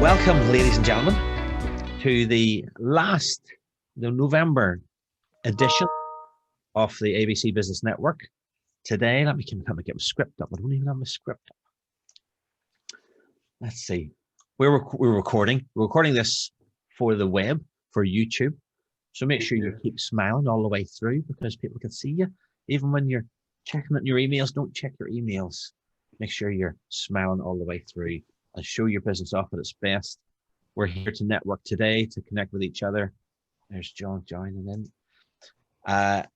Welcome, ladies and gentlemen, to the November edition of the ABC Business Network. Today, let me get my script up. I don't even have my script up. Let's see. We're recording this for the web, for YouTube. So make sure you keep smiling all the way through because people can see you. Even when you're checking your emails, don't check your emails. Make sure you're smiling all the way through and show your business off at its best. We're here to network today, to connect with each other. There's John joining in. To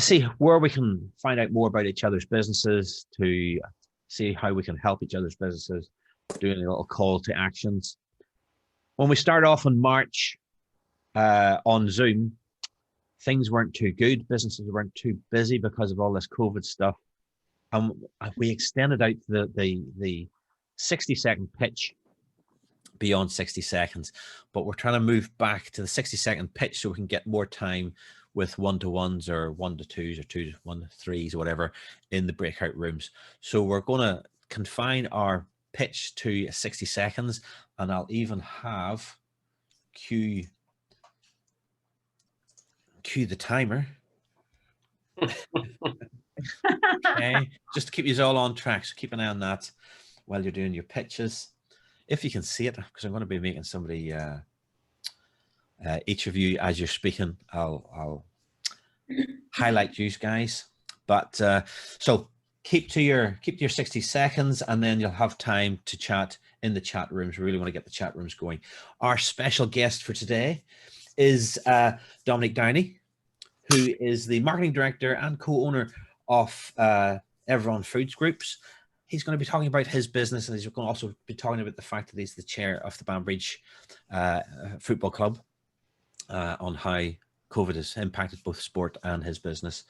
see where we can find out more about each other's businesses, to see how we can help each other's businesses, doing a little call to actions. When we started off in March on Zoom, things weren't too good. Businesses weren't too busy because of all this COVID stuff. And we extended out the 60-second pitch beyond 60 seconds, but we're trying to move back to the 60-second pitch so we can get more time with 1-to-1s or 1-to-2s or 1-to-3s or whatever in the breakout rooms. So we're going to confine our pitch to 60 seconds, and I'll even have cue the timer. Okay, just to keep you all on track, so keep an eye on that while you're doing your pitches, if you can see it, because I'm going to be making somebody each of you as you're speaking. I'll highlight you guys, but so keep to your 60 seconds, and then you'll have time to chat in the chat rooms. We really want to get the chat rooms going. Our special guest for today is Dominic Downey, who is the marketing director and co-owner of EVRON Foods Groups. He's going to be talking about his business, and he's going to also be talking about the fact that he's the chair of the Banbridge Football Club on how COVID has impacted both sport and his business.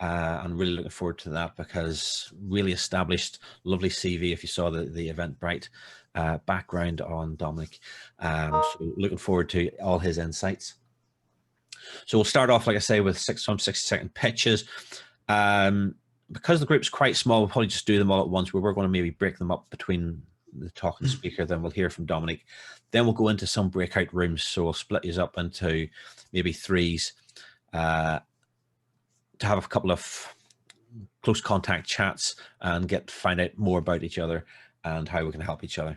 I'm really looking forward to that because really established, lovely CV if you saw the Eventbrite background on Dominic. So looking forward to all his insights. So we'll start off, like I say, with some 60-second pitches. Because the group's quite small, we'll probably just do them all at once. We're going to maybe break them up between the talking speaker, then we'll hear from Dominic. Then we'll go into some breakout rooms. So we'll split these up into maybe threes to have a couple of close contact chats and find out more about each other and how we can help each other.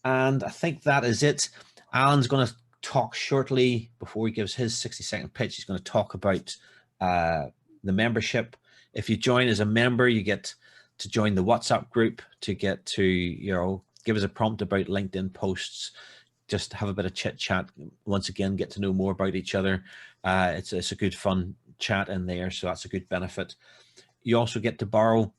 And I think that is it. Alan's going to talk shortly before he gives his 60-second pitch. He's going to talk about the membership. If you join as a member, you get to join the WhatsApp group, to get to, give us a prompt about LinkedIn posts, just have a bit of chit chat. Once again, get to know more about each other. It's a good fun chat in there. So that's a good benefit. You also get to borrow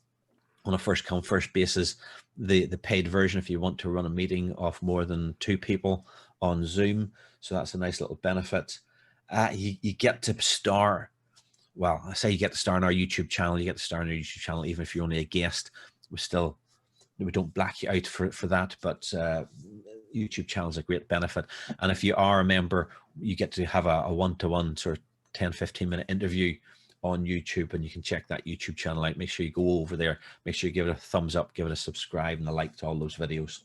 on a first come first basis, the paid version if you want to run a meeting of more than 2 people on Zoom. So that's a nice little benefit. You get to star. Well, I say you get to star on our YouTube channel. You get to star on our YouTube channel, even if you're only a guest. We don't black you out for that, but YouTube channel is a great benefit. And if you are a member, you get to have a one-to-one sort of 10-15 minute interview on YouTube, and you can check that YouTube channel out. Make sure you go over there. Make sure you give it a thumbs up, give it a subscribe and a like to all those videos.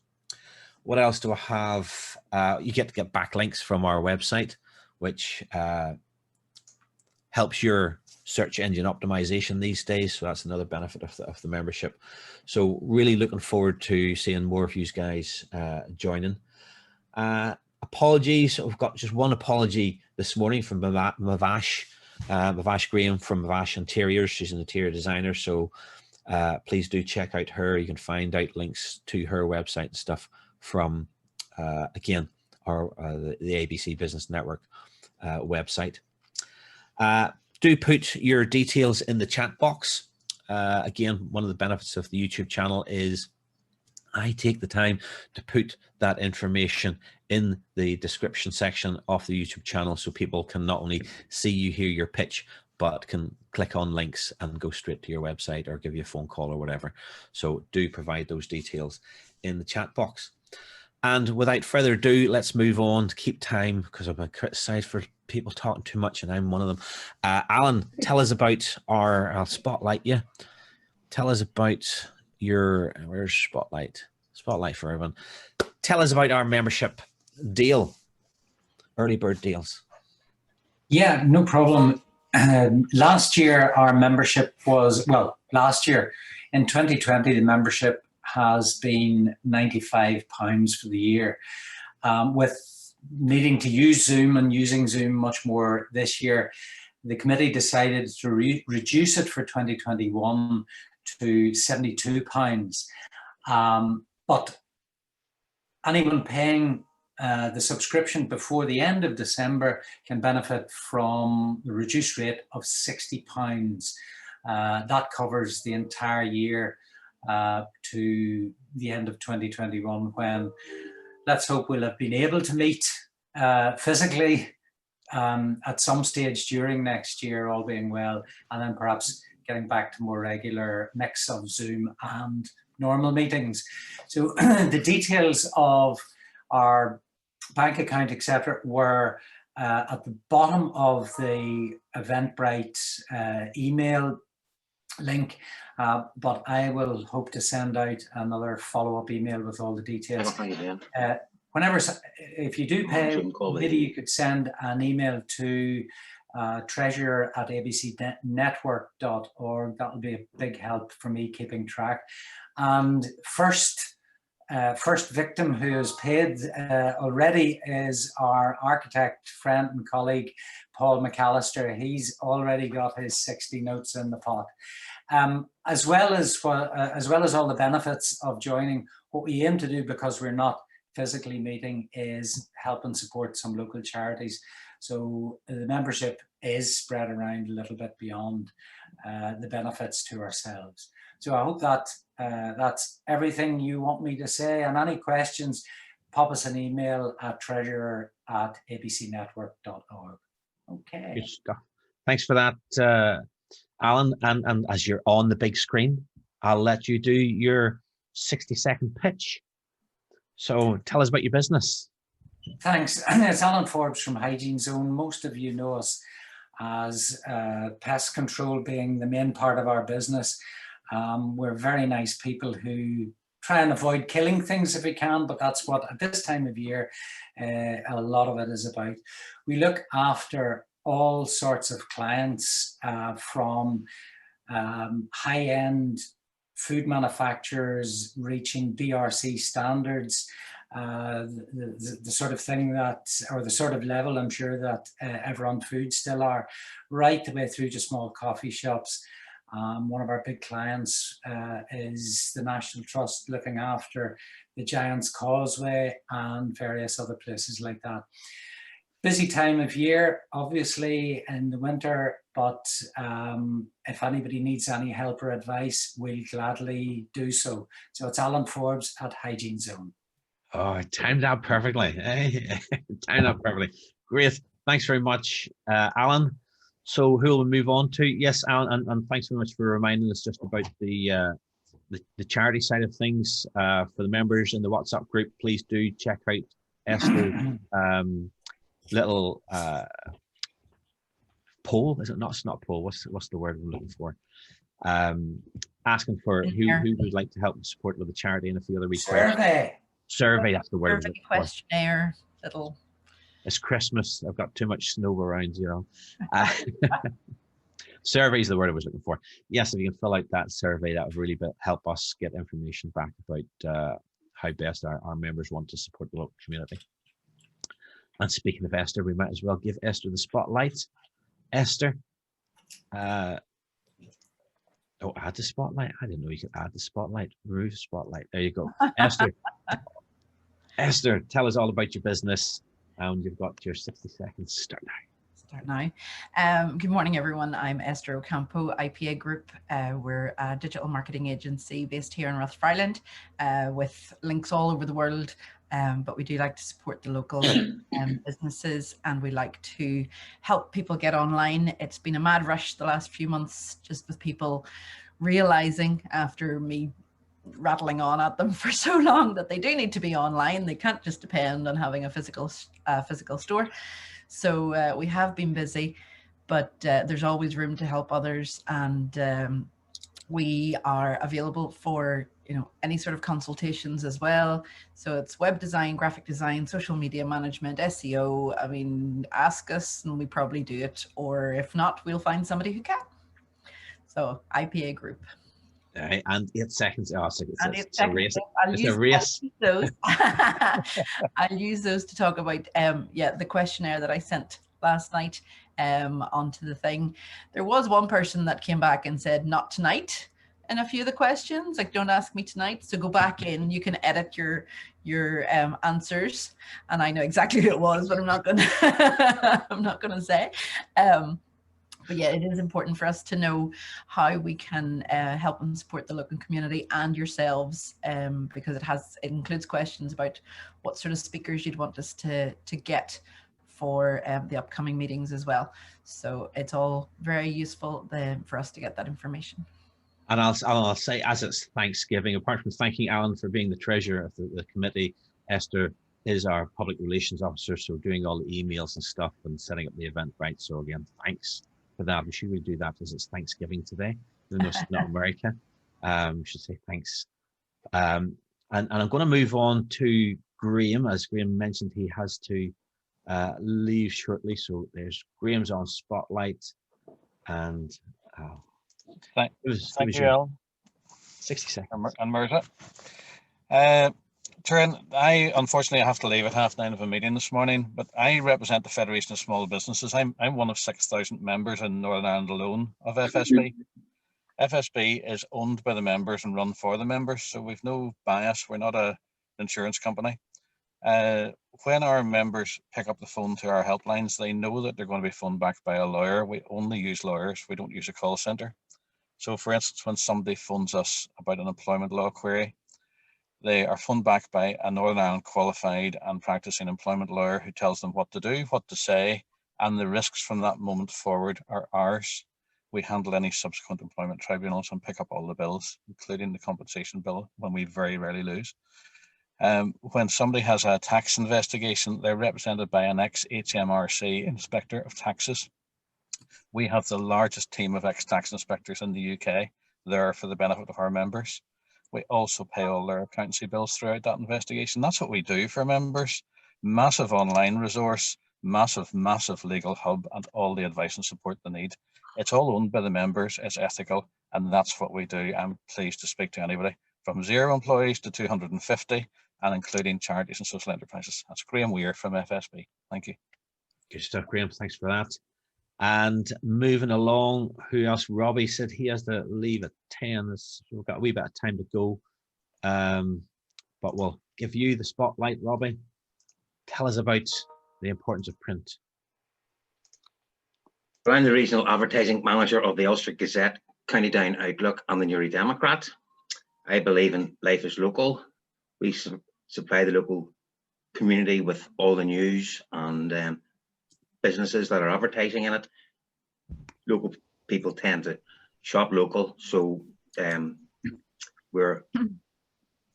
What else do I have? You get to get backlinks from our website, which helps your search engine optimization these days. So that's another benefit of the membership. So really looking forward to seeing more of you guys joining. Apologies. We've got just one apology this morning from Mavash Graeme from Mavash Interiors. She's an interior designer. So please do check out her. You can find out links to her website and stuff from, again, the ABC Business Network website. Do put your details in the chat box. Again, one of the benefits of the YouTube channel is I take the time to put that information in the description section of the YouTube channel so people can not only see you, hear your pitch, but can click on links and go straight to your website or give you a phone call or whatever. So do provide those details in the chat box. And without further ado, let's move on to keep time because I've been criticized for people talking too much and I'm one of them. Alan, tell us about I'll spotlight you. Tell us about your, where's Spotlight? Spotlight for everyone. Tell us about our membership deal, early bird deals. Yeah, no problem. Last year, our membership was, well, last year in 2020, the membership has been £95 for the year. With needing to use Zoom and using Zoom much more this year, the committee decided to reduce it for 2021 to £72. But anyone paying the subscription before the end of December can benefit from the reduced rate of £60. That covers the entire year to the end of 2021, when let's hope we'll have been able to meet physically at some stage during next year, all being well, and then perhaps getting back to more regular mix of Zoom and normal meetings. So the details of our bank account, etc., were at the bottom of the Eventbrite email link, but I will hope to send out another follow-up email with all the details. Whenever, if you do pay, maybe you could send an email to treasurer@abcnetwork.org. That will be a big help for me keeping track. And first victim who has paid already is our architect friend and colleague, Paul McAllister. He's already got his 60 notes in the pot. As well as all the benefits of joining, what we aim to do, because we're not physically meeting, is help and support some local charities. So the membership is spread around a little bit beyond the benefits to ourselves. So I hope that that's everything you want me to say. And any questions, pop us an email at treasurer@abcnetwork.org. Okay. Good stuff. Thanks for that, Alan. And as you're on the big screen, I'll let you do your 60-second pitch. So tell us about your business. Thanks. It's Alan Forbes from HygieneZone. Most of you know us as pest control being the main part of our business. We're very nice people who try and avoid killing things if we can, but that's what at this time of year a lot of it is about. We look after all sorts of clients, from high-end food manufacturers reaching BRC standards, the sort of thing that, or the sort of level I'm sure that EVRON Foods still are, right the way through to small coffee shops. One of our big clients is the National Trust, looking after the Giant's Causeway and various other places like that. Busy time of year, obviously, in the winter, but if anybody needs any help or advice, we'll gladly do so. So it's Alan Forbes at HygieneZone. Oh, timed out perfectly. Timed out perfectly. Great. Thanks very much, Alan. So who will we move on to? Yes, Alan, and thanks very much for reminding us just about the charity side of things. For the members in the WhatsApp group, please do check out Esther's little poll. Is it not? It's not poll. What's the word I'm looking for? Asking for who would like to help support with the charity and a few other resources. Survey. That's the word. Questionnaire. Little. It's Christmas. I've got too much snow around, you know. Survey is the word I was looking for. Yes, if you can fill out that survey, that would really help us get information back about how best our members want to support the local community. And speaking of Esther, we might as well give Esther the spotlight. Esther, add the spotlight. I didn't know you could add the spotlight. Remove the spotlight. There you go. Esther, tell us all about your business. And you've got your 60 seconds. Start now. Good morning, everyone. I'm Esther Ocampo, IPA Group. We're a digital marketing agency based here in Rathfriland, with links all over the world. But we do like to support the local businesses, and we like to help people get online. It's been a mad rush the last few months, just with people realizing, after me rattling on at them for so long, that they do need to be online. They can't just depend on having a physical store. So we have been busy, but there's always room to help others. And We are available for, you know, any sort of consultations as well. So it's web design, graphic design, social media management, SEO. I mean, ask us and we probably do it. Or if not, we'll find somebody who can. So IPA group. Right, and 8 seconds. Oh, it's a race. I'll It's a race. use those. I'll use those to talk about the questionnaire that I sent last night onto the thing. There was one person that came back and said not tonight in a few of the questions, like don't ask me tonight. So go back in, you can edit your answers, and I know exactly who it was, but I'm not gonna say. But yeah, it is important for us to know how we can help and support the local community and yourselves, because it includes questions about what sort of speakers you'd want us to get for the upcoming meetings as well. So it's all very useful for us to get that information. And I'll say, as it's Thanksgiving, apart from thanking Alan for being the treasurer of the committee, Esther is our public relations officer, so doing all the emails and stuff and setting up the event, right? So again, thanks for that. We should really do that as it's Thanksgiving today, even though it's not America. We should say thanks. And I'm going to move on to Graeme. As Graeme mentioned, he has to leave shortly. So there's Graeme's on Spotlight, and thank you, Alan. 60 seconds. And Mirza. Turan, I unfortunately have to leave at 9:30 of a meeting this morning, but I represent the Federation of Small Businesses. I'm one of 6,000 members in Northern Ireland alone of FSB. FSB is owned by the members and run for the members, so we've no bias. We're not an insurance company. When our members pick up the phone to our helplines, they know that they're going to be phoned back by a lawyer. We only use lawyers. We don't use a call center. So for instance, when somebody phones us about an employment law query, they are phoned back by a Northern Ireland qualified and practicing employment lawyer who tells them what to do, what to say, and the risks from that moment forward are ours. We handle any subsequent employment tribunals and pick up all the bills, including the compensation bill, when we very rarely lose. When somebody has a tax investigation, they're represented by an ex-HMRC inspector of taxes. We have the largest team of ex-tax inspectors in the UK there for the benefit of our members. We also pay all their accountancy bills throughout that investigation. That's what we do for members. Massive online resource, massive legal hub, and all the advice and support they need. It's all owned by the members, it's ethical, and that's what we do. I'm pleased to speak to anybody from 0 employees to 250, and including charities and social enterprises. That's Graeme Weir from FSB. Thank you. Good stuff, Graeme. Thanks for that. And moving along, who else? Robbie said he has to leave at 10. So we've got a wee bit of time to go. But we'll give you the spotlight, Robbie. Tell us about the importance of print. I'm the Regional Advertising Manager of the Ulster Gazette, County Down Outlook and the Newry Democrat. I believe in life is local. We supply the local community with all the news and businesses that are advertising in it. Local people tend to shop local, so we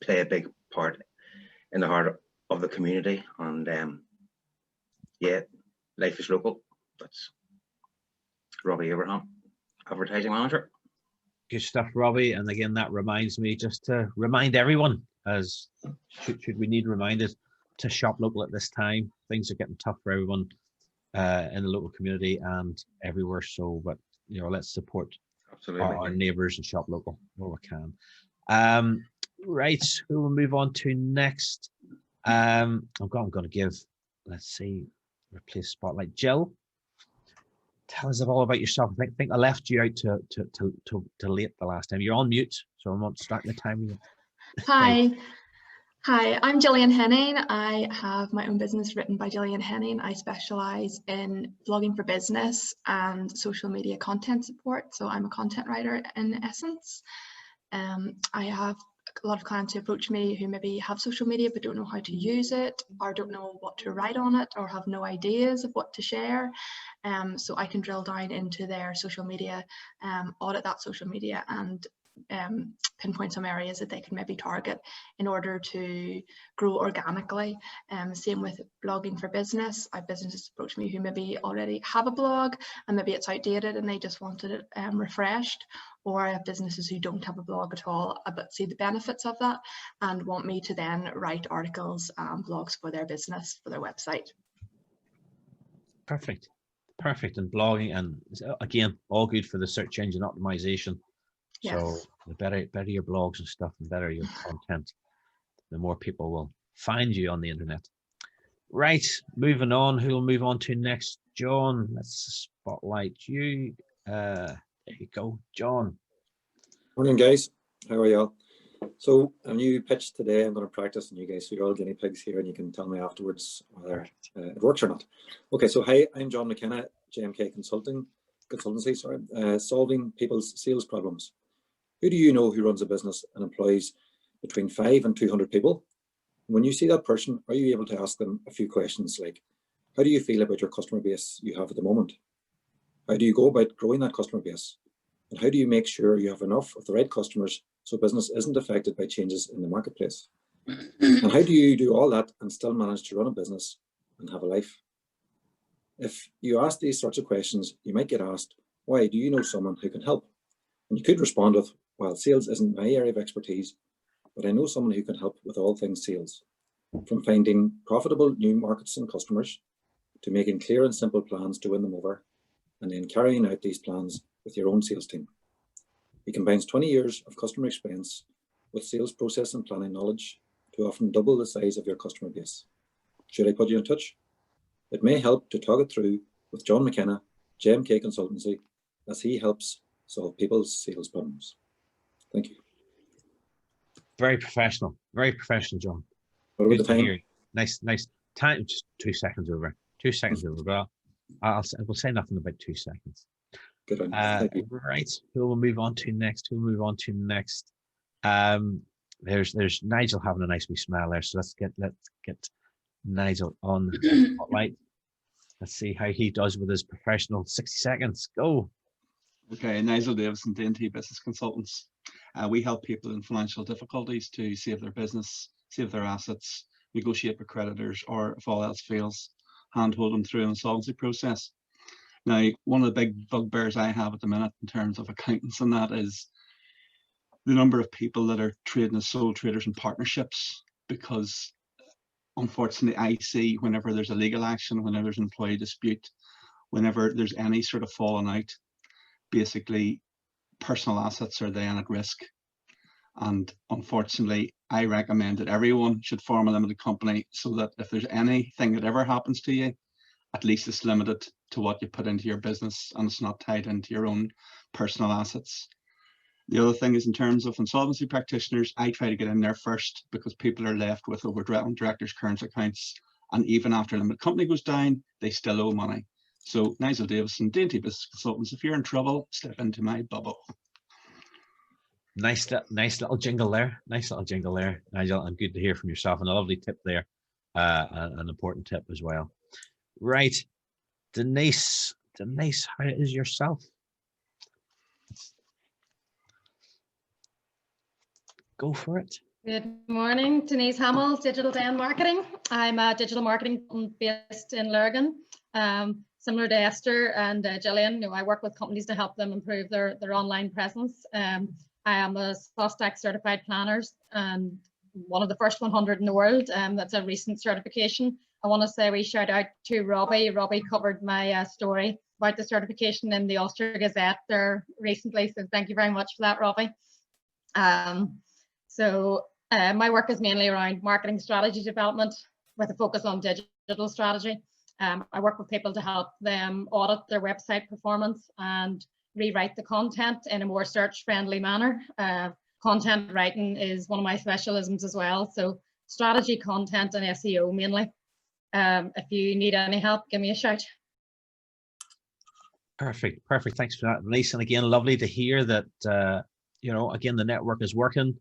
play a big part in the heart of the community. And yeah, life is local. That's Robbie.abraham, Advertising Manager. Good stuff, Robbie. And again, that reminds me just to remind everyone, as should we need reminded, to shop local at this time. Things are getting tough for everyone in the local community and everywhere. So, but you know, let's support our neighbours and shop local where we can. Right, who we'll move on to next? I'm going to give, let's see, replace spotlight. Jill, tell us all about yourself. I think I left you out to late the last time. You're on mute, so I'm not starting the time. Hi. Hi, I'm Jillian Henning. I have my own business written by Jillian Henning. I specialise in blogging for business and social media content support. So I'm a content writer in essence. I have a lot of clients who approach me who maybe have social media but don't know how to use it, or don't know what to write on it, or have no ideas of what to share. So I can drill down into their social media, audit that social media, and pinpoint some areas that they can maybe target in order to grow organically. Same with blogging for business. I have businesses approach me who maybe already have a blog and maybe it's outdated and they just wanted it refreshed. Or I have businesses who don't have a blog at all but see the benefits of that and want me to then write articles and blogs for their business, for their website. Perfect. Perfect. And blogging, and again, all good for the search engine optimization. Yes. So the better your blogs and stuff, the better your content, the more people will find you on the internet. Right, moving on. Who will move on to next? John, let's spotlight you. There you go, John. Morning, guys. How are y'all? So a new pitch today. I'm going to practice, and you guys, so you're all guinea pigs here, and you can tell me afterwards whether it works or not. Okay, so hi, I'm John McKenna, JMK Consultancy, solving people's sales problems. Who do you know who runs a business and employs between 5 and 200 people? When you see that person, are you able to ask them a few questions like, how do you feel about your customer base you have at the moment? How do you go about growing that customer base? And how do you make sure you have enough of the right customers so business isn't affected by changes in the marketplace? And how do you do all that and still manage to run a business and have a life? If you ask these sorts of questions, you might get asked, why do you know someone who can help? And you could respond with, well, sales isn't my area of expertise, but I know someone who can help with all things sales, from finding profitable new markets and customers, to making clear and simple plans to win them over, and then carrying out these plans with your own sales team. He combines 20 years of customer experience with sales process and planning knowledge to often double the size of your customer base. Should I put you in touch? It may help to talk it through with John McKenna, JMK Consultancy, as he helps solve people's sales problems. Thank you. Very professional, John. What about the time? Nice time. Just 2 seconds over. 2 seconds over. But I will say nothing about 2 seconds. Good one. Thank you. Right. Who will move on to next? There's Nigel having a nice wee smile there. So let's get Nigel on the spotlight. Let's see how he does with his professional 60 seconds. Go. Okay, Nigel Davidson, D&T Business Consultants. We help people in financial difficulties to save their business, save their assets, negotiate with creditors, or if all else fails, handhold them through an insolvency process. Now, one of the big bugbears I have at the minute in terms of accountants and that is the number of people that are trading as sole traders and partnerships, because unfortunately I see whenever there's a legal action, whenever there's an employee dispute, whenever there's any sort of falling out, basically personal assets are then at risk. And unfortunately, I recommend that everyone should form a limited company so that if there's anything that ever happens to you, at least it's limited to what you put into your business and it's not tied into your own personal assets. The other thing is in terms of insolvency practitioners, I try to get in there first because people are left with overdrawn directors' current accounts. And even after a limited company goes down, they still owe money. So Nigel Davidson, D&T Business Consultants, if you're in trouble, step into my bubble. Nice little jingle there. Nigel, and good to hear from yourself. And a lovely tip there, an important tip as well. Right, Denise, how is yourself? Go for it. Good morning, Denise Hamill, Digital Den Marketing. I'm a digital marketing based in Lurgan. Similar to Esther and Jillian, I work with companies to help them improve their online presence. I am a SOSTAC certified planner and one of the first 100 in the world. That's a recent certification. I want to say a wee shout out to Robbie. Robbie covered my story about the certification in the Ulster Gazette there recently. So thank you very much for that, Robbie. My work is mainly around marketing strategy development with a focus on digital strategy. I work with people to help them audit their website performance and rewrite the content in a more search-friendly manner. Content writing is one of my specialisms as well. So strategy, content, and SEO mainly. If you need any help, give me a shout. Perfect. Thanks for that, Denise. And again, lovely to hear that, again, the network is working,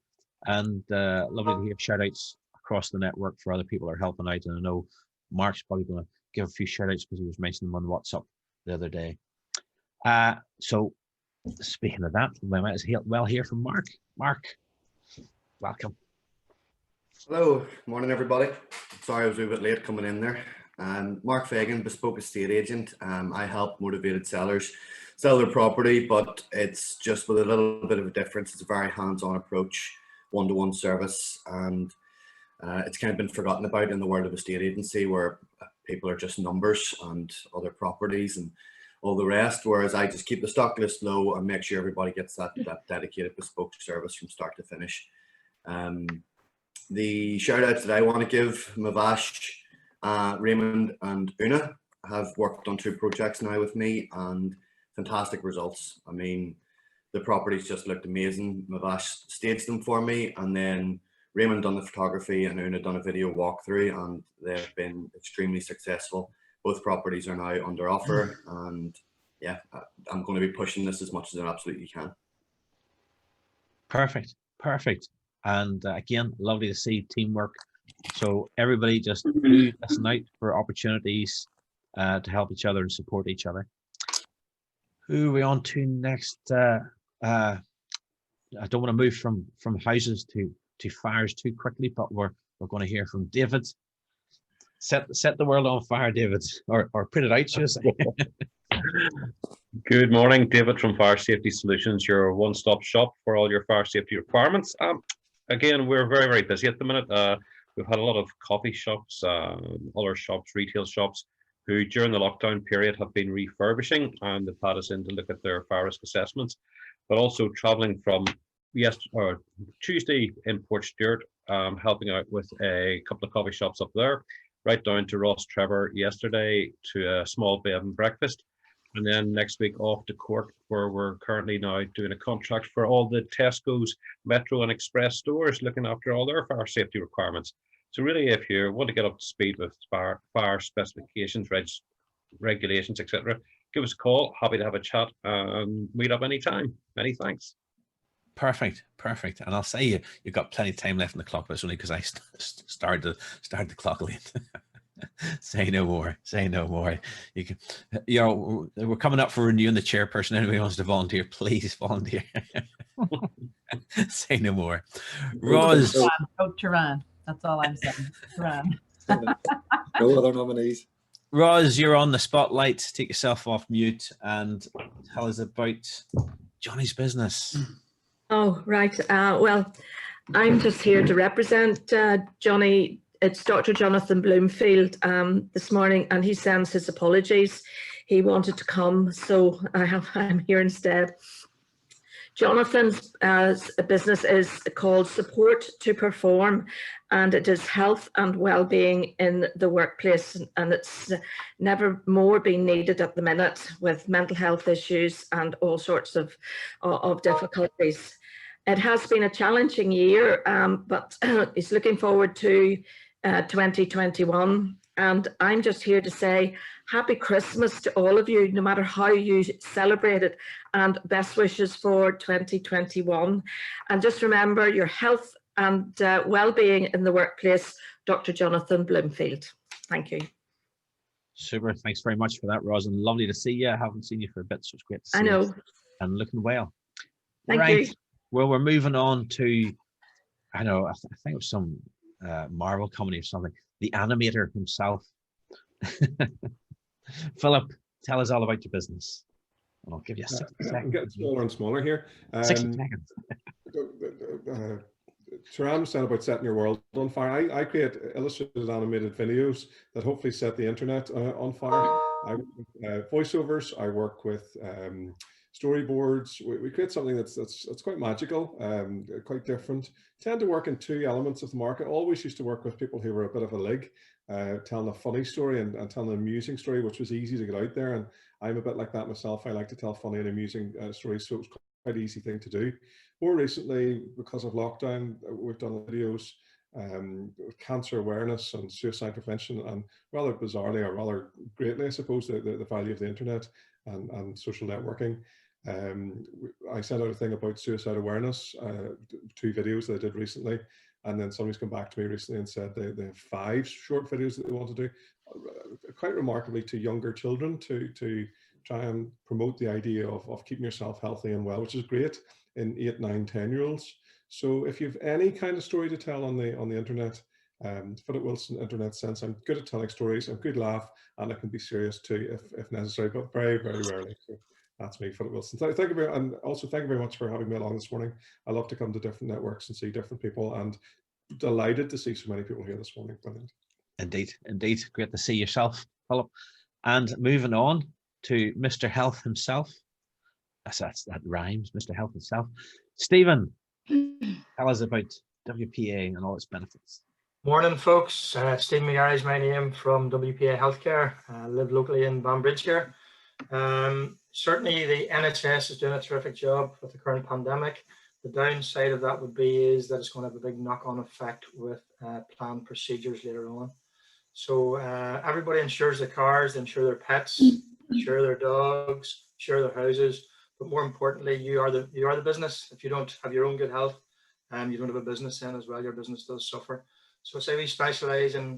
and lovely to hear shout outs across the network for other people that are helping out. And I know Marc's probably going to give a few shout outs because he was mentioning them on WhatsApp the other day. So speaking of that, we might as well hear from Marc. Marc, welcome. Hello, morning everybody. Sorry I was a bit late coming in there. Marc Fegan, Bespoke estate agent. I help motivated sellers sell their property, but it's just with a little bit of a difference. It's a very hands-on approach, one-to-one service, and it's kind of been forgotten about in the world of estate agency, where people are just numbers and other properties and all the rest, whereas I just keep the stock list low and make sure everybody gets that dedicated bespoke service from start to finish. The shout outs that I want to give, Mavash, Raymond and Una have worked on 2 projects now with me, and fantastic results. I mean, the properties just looked amazing. Mavash staged them for me, and then Raymond done the photography and Una done a video walkthrough, and they've been extremely successful. Both properties are now under offer, and yeah, I'm going to be pushing this as much as I absolutely can. Perfect, perfect. And again, lovely to see teamwork. So everybody just do listen out for opportunities to help each other and support each other. Who are we on to next? I don't want to move from houses to fires too quickly, but we're going to hear from David. Set the world on fire, David, or put it out, should I say. Good morning, David from Fire Safety Solutions, your one-stop shop for all your fire safety requirements. Again, we're very, very busy at the minute. We've had a lot of coffee shops, other shops, retail shops, who during the lockdown period have been refurbishing, and they've had us in to look at their fire risk assessments, but also traveling from Tuesday in Port Stewart, helping out with a couple of coffee shops up there, right down to Ross Trevor yesterday to a small bed and breakfast. And then next week off to Cork, where we're currently now doing a contract for all the Tesco's, Metro and Express stores, looking after all their fire safety requirements. So really, if you want to get up to speed with fire specifications, regulations, etc., give us a call. Happy to have a chat and meet up anytime. Many thanks. Perfect, perfect. And I'll say you've got plenty of time left in the clock, but it's only because I started the clock late. Say no more. Say no more. We're coming up for renewing the chairperson. Anybody wants to volunteer, please volunteer. Say no more. Ros. Turan. That's all I'm saying. Turan. No other nominees. Ros, you're on the spotlight. Take yourself off mute and tell us about Johnny's business. Oh, right. Well, I'm just here to represent Johnny. It's Dr. Jonathan Bloomfield this morning, and he sends his apologies. He wanted to come, so I'm here instead. Jonathan's business is called Support to Perform, and it is health and well-being in the workplace, and it's never more been needed at the minute with mental health issues and all sorts of difficulties. It has been a challenging year, but he's looking forward to 2021, and I'm just here to say happy Christmas to all of you, no matter how you celebrate it, and best wishes for 2021. And just remember your health and well-being in the workplace, Dr. Jonathan Bloomfield. Thank you. Super. Thanks very much for that, Rosalind. Lovely to see you. I haven't seen you for a bit, so it's great to see you. I know. You. And looking well. Thank you. Well, we're moving on to, I think it was some Marvel comedy or something. The animator himself. Philip, tell us all about your business. And I'll give you 60 seconds. I'm getting smaller and smaller here. 60 seconds. Turan was saying about setting your world on fire. I create illustrated animated videos that hopefully set the internet on fire. I work with voiceovers. I work with storyboards. We create something that's quite magical, quite different. Tend to work in 2 elements of the market. Always used to work with people who were a bit of a lig, telling a funny story and telling an amusing story, which was easy to get out there. And I'm a bit like that myself. I like to tell funny and amusing stories, so it's quite an easy thing to do. More recently, because of lockdown, we've done videos with cancer awareness and suicide prevention, and rather bizarrely, or rather greatly, I suppose, the value of the internet and social networking. I sent out a thing about suicide awareness, 2 videos that I did recently, and then somebody's come back to me recently and said they have 5 short videos that they want to do, quite remarkably to younger children, to try and promote the idea of keeping yourself healthy and well, which is great in 8, 9, 10-year-olds. So if you've any kind of story to tell on the internet, Philip Wilson, InternetSense. I'm good at telling stories. I'm a good laugh, and I can be serious too if necessary, but very, very rarely. So that's me, Philip Wilson. Thank you very, and also thank you very much for having me along this morning. I love to come to different networks and see different people, and delighted to see so many people here this morning. Brilliant. Indeed, indeed. Great to see yourself, Philip. And moving on to Mr. Health himself. That rhymes, Mr. Health himself. Stephen, tell us about WPA and all its benefits. Morning, folks. Stephen McGarry is my name from WPA Healthcare. I live locally in Banbridge here. Certainly the NHS is doing a terrific job with the current pandemic. The downside of that would be is that it's going to have a big knock-on effect with planned procedures later on. So everybody insures their cars, they insure their pets, insure their dogs, insure their houses. But more importantly, you are the business. If you don't have your own good health, you don't have a business then as well, your business does suffer. So say we specialize in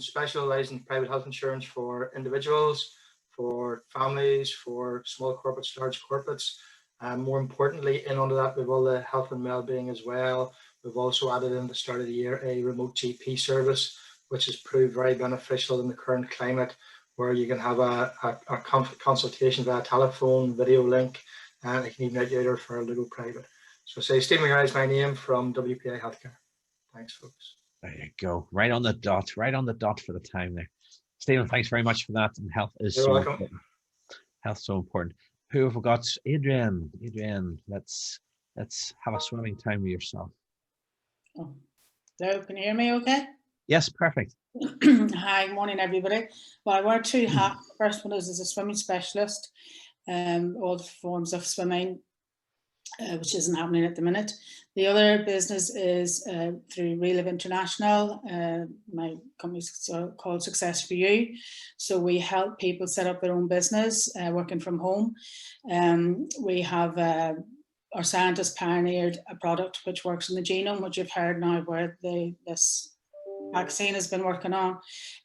private health insurance for individuals, for families, for small corporates, large corporates. And more importantly, in under that, we've all the health and well-being as well. We've also added in at the start of the year a remote GP service, which has proved very beneficial in the current climate, where you can have a consultation via telephone, video link, and it can even get you out for a little private. So say Stephen McGarry is my name from WPA Healthcare. Thanks, folks. There you go. Right on the dot for the time there. Stephen, thanks very much for that. And health is so important. Health so important. Who have we got? Adrienne. Adrienne, let's have a swimming time with yourself. Oh. Hello, can you hear me okay? Yes, perfect. Hi, morning everybody. Well, I wear two hats. The first one is as a swimming specialist, all the forms of swimming, which isn't happening at the minute. The other business is through Relive International. My company's called Success for You. So we help people set up their own business working from home. We have our scientists pioneered a product which works in the genome, which you've heard now where this vaccine has been working on,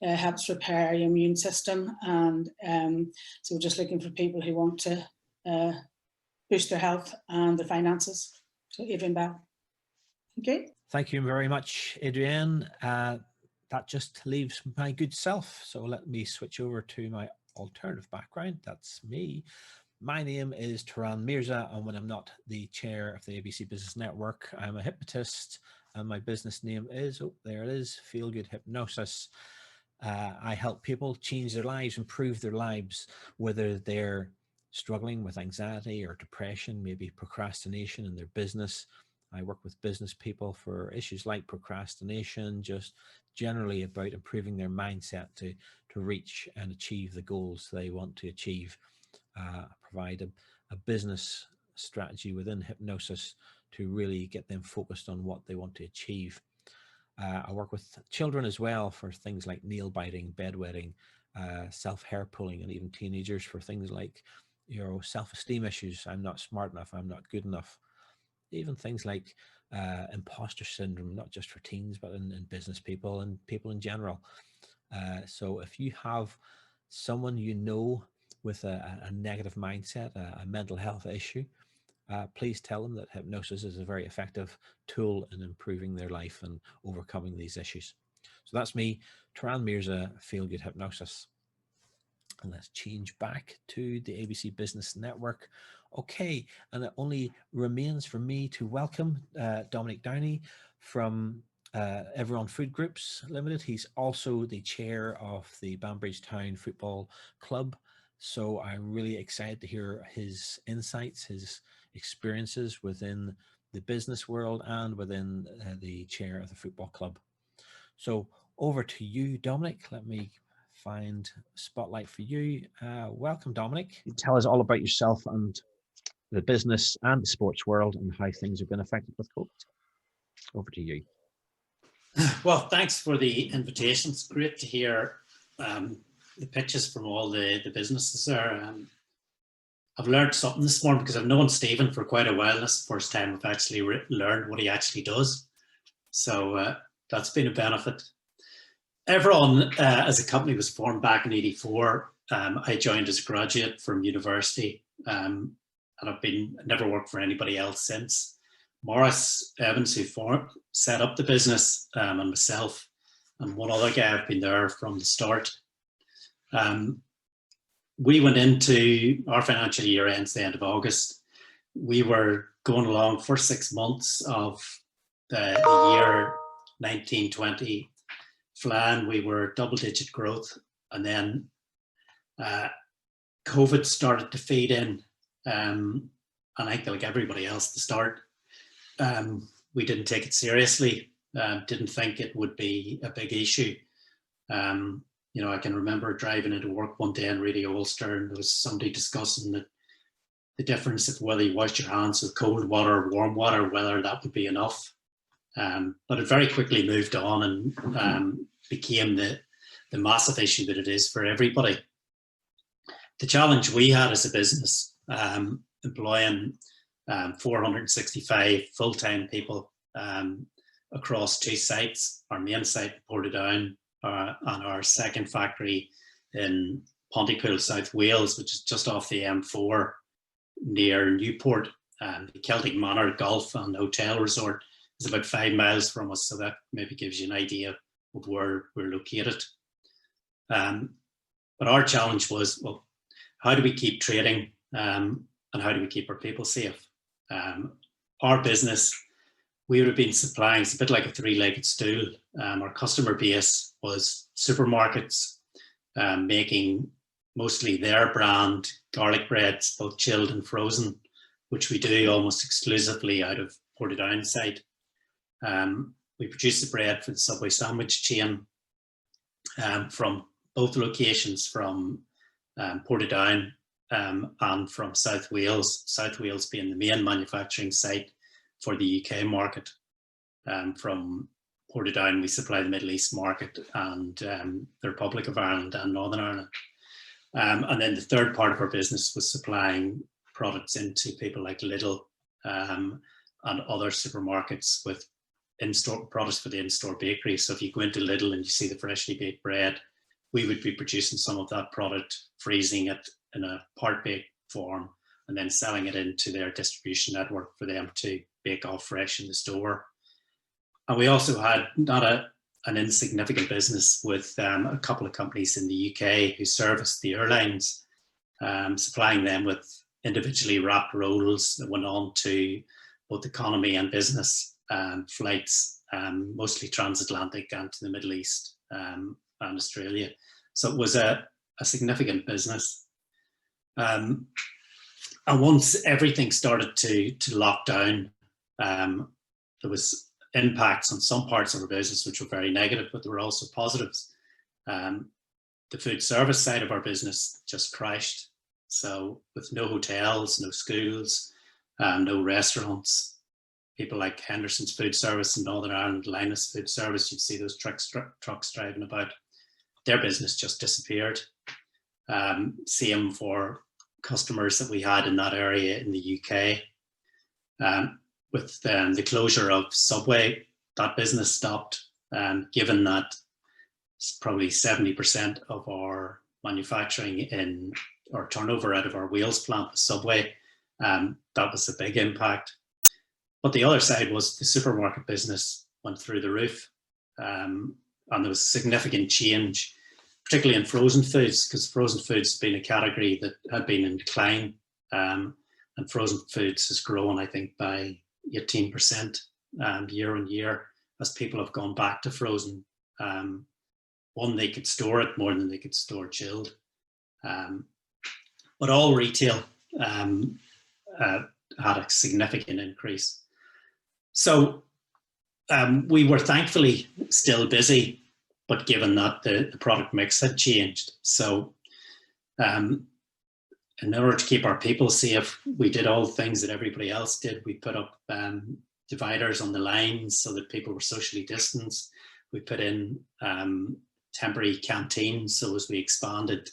helps repair your immune system. And so we're just looking for people who want to boost their health and their finances. So Adrienne Bell. Okay. Thank you very much, Adrienne. That just leaves my good self. So let me switch over to my alternative background. That's me. My name is Turan Mirza, and when I'm not the chair of the ABC Business Network, I'm a hypnotist, and my business name is, oh, there it is, Feel Good Hypnosis. I help people change their lives, improve their lives, whether they're struggling with anxiety or depression, maybe procrastination in their business. I work with business people for issues like procrastination, just generally about improving their mindset to reach and achieve the goals they want to achieve. Provide a business strategy within hypnosis to really get them focused on what they want to achieve. I work with children as well for things like nail biting, bedwetting, self-hair pulling, and even teenagers for things like self-esteem issues. I'm not smart enough, I'm not good enough. Even things like imposter syndrome, not just for teens, but in business people and people in general. So if you have someone you know with a negative mindset, a mental health issue, please tell them that hypnosis is a very effective tool in improving their life and overcoming these issues. So that's me, Turan Mirza, Feel Good Hypnosis. And let's change back to the ABC Business Network. Okay, and it only remains for me to welcome Dominic Downey from EVRON Food Groups Limited. He's also the chair of the Banbridge Town Football Club. So I'm really excited to hear his insights, his experiences within the business world and within the chair of the football club. So over to you, Dominic. Let me find a spotlight for you. Welcome, Dominic. Tell us all about yourself and the business and the sports world and how things have been affected with COVID. Over to you. Well, thanks for the invitation. It's great to hear the pitches from all the businesses there. I've learned something this morning because I've known Stephen for quite a while. This is the first time I've actually learned what he actually does. So that's been a benefit. EVRON as a company was formed back in '84 I joined as a graduate from university, and I've never worked for anybody else since. Morris Evans, who set up the business, and myself and one other guy have been there from the start. We went into our financial year ends the end of August. We were going along for 6 months of the year 1920 flying. We were double-digit growth, and then COVID started to feed in, and I think like everybody else to start, we didn't take it seriously, didn't think it would be a big issue. You know, I can remember driving into work one day in Radio Ulster, and there was somebody discussing the difference of whether you wash your hands with cold water or warm water, whether that would be enough. But it very quickly moved on and became the massive issue that it is for everybody. The challenge we had as a business, employing 465 full-time people across 2 sites, our main site in Portadown and our second factory in Pontypool, South Wales, which is just off the M4 near Newport. The Celtic Manor Golf and Hotel Resort is about 5 miles from us, so that maybe gives you an idea of where we're located. But our challenge was, well, how do we keep trading, and how do we keep our people safe? Our business, we would have been supplying, it's a bit like a 3-legged stool. Our customer base was supermarkets, making mostly their brand garlic breads, both chilled and frozen, which we do almost exclusively out of Portadown site. We produce the bread for the Subway sandwich chain from both locations, from Portadown and from South Wales. South Wales being the main manufacturing site for the UK market. From Portadown, we supply the Middle East market and the Republic of Ireland and Northern Ireland. And then the third part of our business was supplying products into people like Lidl and other supermarkets with in-store products for the in-store bakery. So if you go into Lidl and you see the freshly baked bread, we would be producing some of that product, freezing it in a part-baked form, and then selling it into their distribution network for them to bake off fresh in the store. And we also had not an insignificant business with a couple of companies in the UK who serviced the airlines, supplying them with individually wrapped rolls that went on to both economy and business flights, mostly transatlantic and to the Middle East and Australia. So it was a significant business. And once everything started to lock down, there was impacts on some parts of our business which were very negative, but there were also positives. The food service side of our business just crashed. So with no hotels, no schools, no restaurants, people like Henderson's Food Service in Northern Ireland, Linus Food Service, you'd see those trucks driving about. Their business just disappeared. Same for customers that we had in that area in the UK. With the closure of Subway, that business stopped, given that probably 70% of our manufacturing in our turnover out of our Wales plant was Subway. That was a big impact. But the other side was the supermarket business went through the roof, and there was significant change, particularly in frozen foods, because frozen foods has been a category that had been in decline, and frozen foods has grown, I think, by 18% year on year as people have gone back to frozen. One, they could store it more than they could store chilled. But all retail had a significant increase. So we were thankfully still busy, but given that the product mix had changed. So in order to keep our people safe, we did all the things that everybody else did. We put up dividers on the lines so that people were socially distanced. We put in temporary canteens, so as we expanded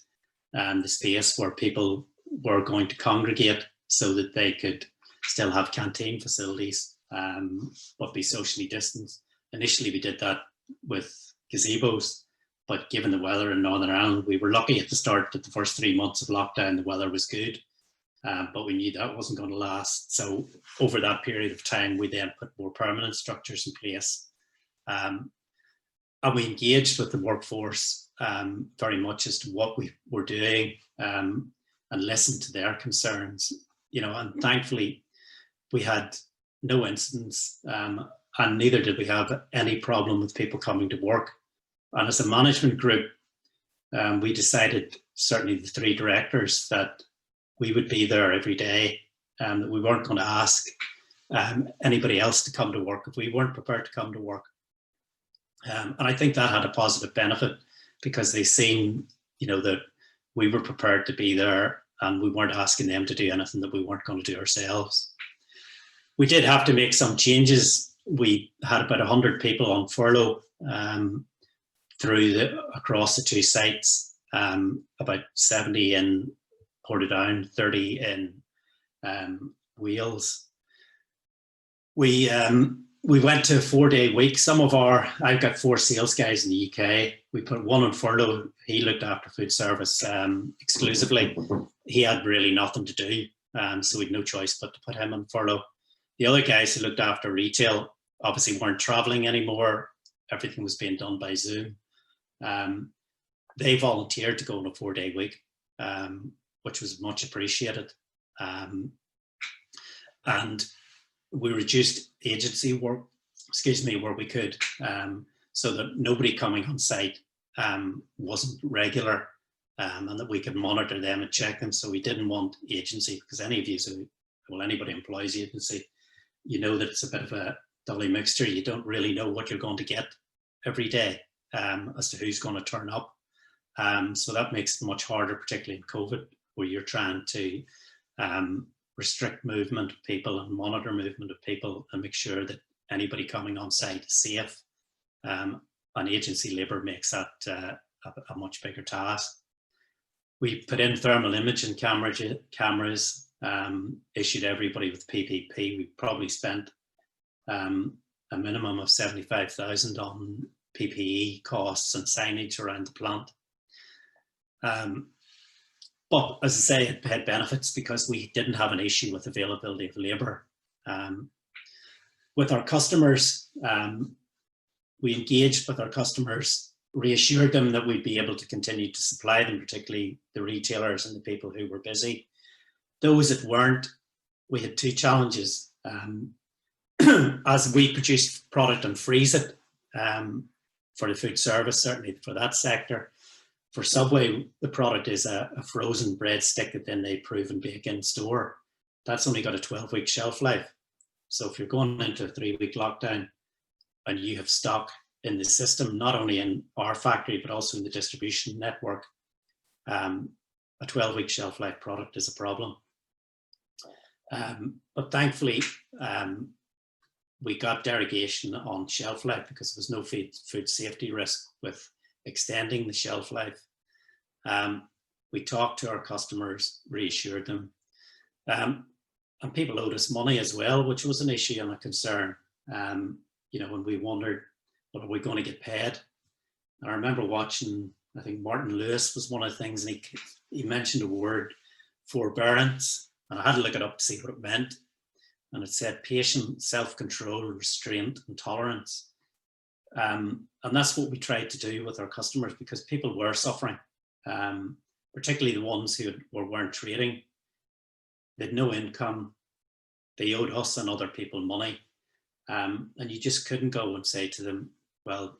the space where people were going to congregate so that they could still have canteen facilities, but be socially distanced. Initially, we did that with gazebos, but given the weather in Northern Ireland, we were lucky at the start that the first 3 months of lockdown, the weather was good, but we knew that wasn't going to last. So over that period of time, we then put more permanent structures in place. And we engaged with the workforce very much as to what we were doing, and listened to their concerns, and thankfully we had no incidents, and neither did we have any problem with people coming to work. And as a management group, we decided, certainly the 3 directors, that we would be there every day, that we weren't going to ask anybody else to come to work if we weren't prepared to come to work. And I think that had a positive benefit, because they seen, that we were prepared to be there and we weren't asking them to do anything that we weren't going to do ourselves. We did have to make some changes. We had about 100 people on furlough across the 2 sites, about 70 in Portadown, 30 in Wales. We went to a 4-day week. I've got 4 sales guys in the UK. We put one on furlough. He looked after food service exclusively. He had really nothing to do, so we had no choice but to put him on furlough. The other guys who looked after retail obviously weren't traveling anymore. Everything was being done by Zoom. They volunteered to go on a 4-day week, which was much appreciated. And we reduced agency work, where we could, so that nobody coming on site wasn't regular, and that we could monitor them and check them. So we didn't want agency, because anybody employs agency, that it's a bit of a double mixture. You don't really know what you're going to get every day as to who's going to turn up. So that makes it much harder, particularly in COVID, where you're trying to restrict movement of people and monitor movement of people and make sure that anybody coming on site is safe. And agency labour makes that a much bigger task. We put in thermal imaging cameras, issued everybody with PPP. We probably spent a minimum of 75,000 on PPE costs and signage around the plant. But as I say, it had benefits because we didn't have an issue with availability of labour. With our customers, we engaged with our customers, reassured them that we'd be able to continue to supply them, particularly the retailers and the people who were busy. Those that weren't, we had 2 challenges. As we produce product and freeze it for the food service, certainly for that sector. For Subway, the product is a frozen breadstick that then they prove and bake in store. That's only got a 12-week shelf life. So if you're going into a 3-week lockdown and you have stock in the system, not only in our factory, but also in the distribution network, a 12-week shelf life product is a problem. But thankfully, we got derogation on shelf life because there was no food safety risk with extending the shelf life. We talked to our customers, reassured them, and people owed us money as well, which was an issue and a concern. When we wondered, what are we going to get paid? And I remember watching, I think Martin Lewis was one of the things, and he mentioned a word, forbearance, and I had to look it up to see what it meant. And it said patience, self-control, restraint, and tolerance. And that's what we tried to do with our customers, because people were suffering, particularly the ones who weren't trading. They had no income. They owed us and other people money. And you just couldn't go and say to them, well,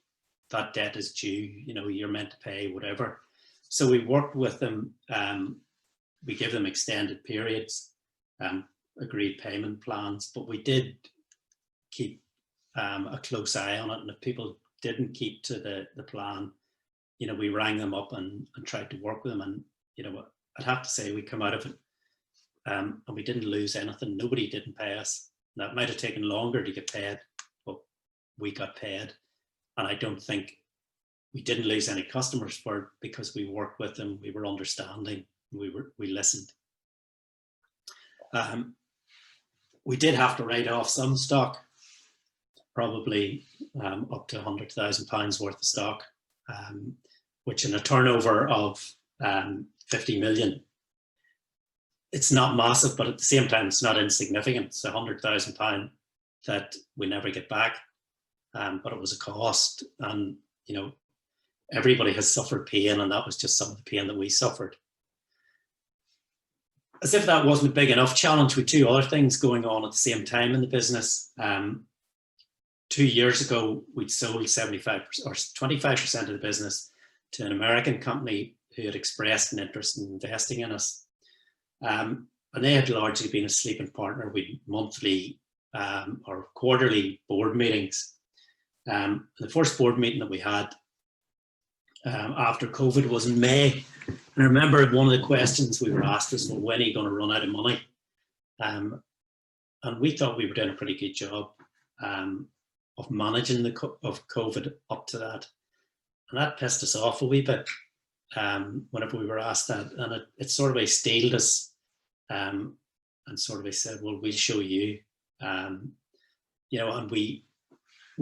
that debt is due, you're meant to pay, whatever. So we worked with them. We gave them extended periods, agreed payment plans, but we did keep a close eye on it. And if people didn't keep to the plan, we rang them up and tried to work with them. And, I'd have to say we come out of it and we didn't lose anything. Nobody didn't pay us. That might have taken longer to get paid, but we got paid. And I don't think we didn't lose any customers for it because we worked with them. We were understanding. We listened. We did have to write off some stock, probably up to £100,000 worth of stock. which in a turnover of 50 million, it's not massive, but at the same time, it's not insignificant. It's £100,000 that we never get back, but it was a cost. And, you know, everybody has suffered pain, and that was just some of the pain that we suffered. As if that wasn't a big enough challenge, with two other things going on at the same time in the business. 2 years ago, we'd sold 75% or 25% of the business to an American company who had expressed an interest in investing in us. And they had largely been a sleeping partner with monthly or quarterly board meetings. The first board meeting that we had after COVID was in May. And I remember one of the questions we were asked was, well, when are you going to run out of money? And we thought we were doing a pretty good job of managing of COVID up to that. And that pissed us off a wee bit whenever we were asked that. And it sort of steeled us and sort of said, well, we'll show you. You know, and we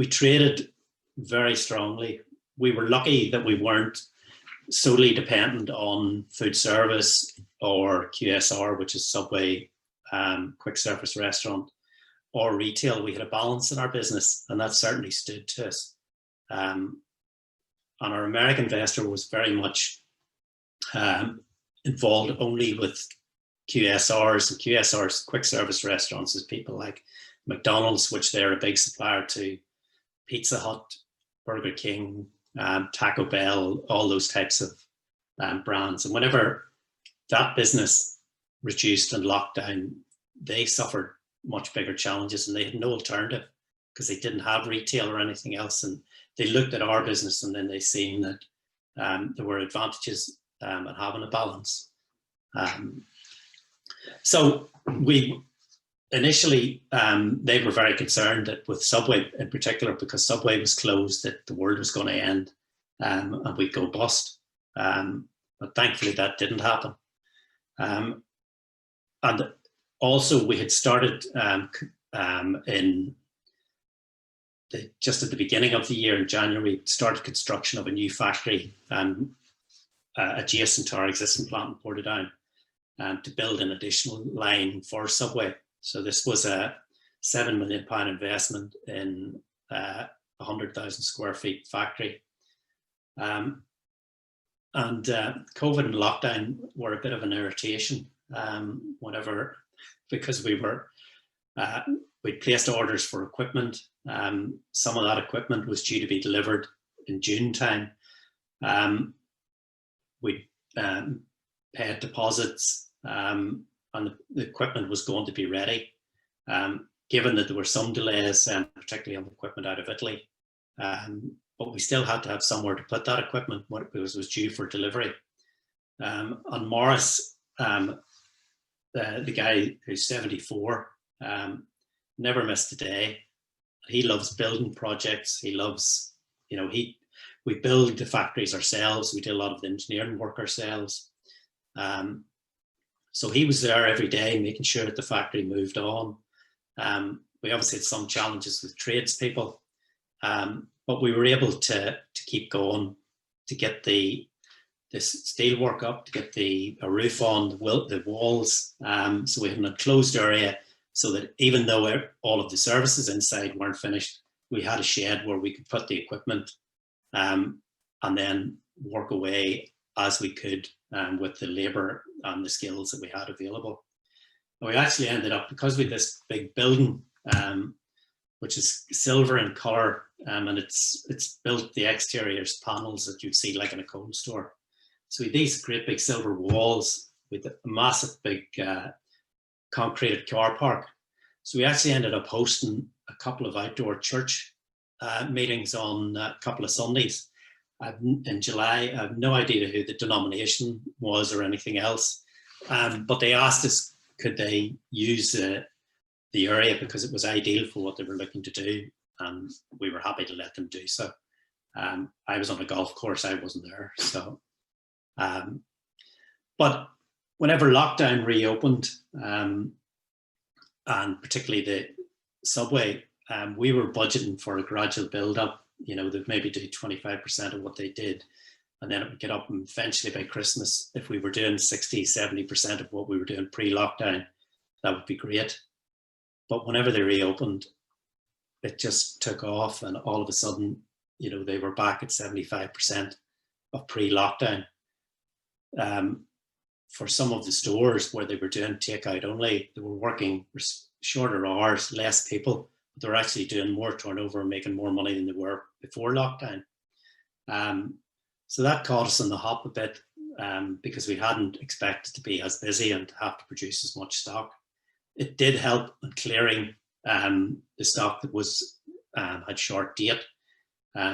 traded very strongly. We were lucky that we weren't solely dependent on food service or QSR, which is Subway, quick service restaurant, or retail. We had a balance in our business, and that certainly stood to us. And our American investor was very much involved only with QSRs, and QSRs, quick service restaurants, is people like McDonald's, which they're a big supplier to, Pizza Hut, Burger King, Taco Bell, all those types of brands. And whenever that business reduced and locked down, they suffered much bigger challenges, and they had no alternative because they didn't have retail or anything else. And they looked at our business, and then they seen that there were advantages in having a balance. So we initially, they were very concerned that with Subway in particular, because Subway was closed, that the world was going to end and we'd go bust. But thankfully that didn't happen. And also we had started just at the beginning of the year in January, we started construction of a new factory adjacent to our existing plant in Portadown to build an additional line for Subway. So this was a £7 million investment in a 100,000 square feet factory. And COVID and lockdown were a bit of an irritation because we'd placed orders for equipment. Some of that equipment was due to be delivered in June time. We paid deposits and the equipment was going to be ready. Given that there were some delays, particularly on the equipment out of Italy, but we still had to have somewhere to put that equipment because it was due for delivery. And Morris, the guy who's 74, never missed a day. He loves building projects. He loves, we build the factories ourselves. We do a lot of the engineering work ourselves. So he was there every day making sure that the factory moved on. We obviously had some challenges with tradespeople, but we were able to keep going, to get this steel work up, to get a roof on the walls. So we had an enclosed area so that even though all of the services inside weren't finished, we had a shed where we could put the equipment and then work away as we could with the labour and the skills that we had available. And we actually ended up, because we had this big building, which is silver in colour, and it's built, the exteriors panels that you'd see like in a cold store. So we had these great big silver walls with a massive big concreted car park. So we actually ended up hosting a couple of outdoor church meetings on a couple of Sundays. In July. I have no idea who the denomination was or anything else, but they asked us could they use the area because it was ideal for what they were looking to do, and we were happy to let them do so. I was on a golf course, I wasn't there. So, but whenever lockdown reopened, and particularly the Subway, we were budgeting for a gradual build up. They'd maybe do 25% of what they did and then it would get up, and eventually by Christmas, if we were doing 60-70% of what we were doing pre-lockdown, that would be great. But whenever they reopened, it just took off, and all of a sudden, you know, they were back at 75% of pre-lockdown. For some of the stores where they were doing takeout only, they were working shorter hours, less people, but they were actually doing more turnover and making more money than they were before lockdown. So that caught us on the hop a bit, because we hadn't expected to be as busy and to have to produce as much stock. It did help in clearing the stock that was had short date,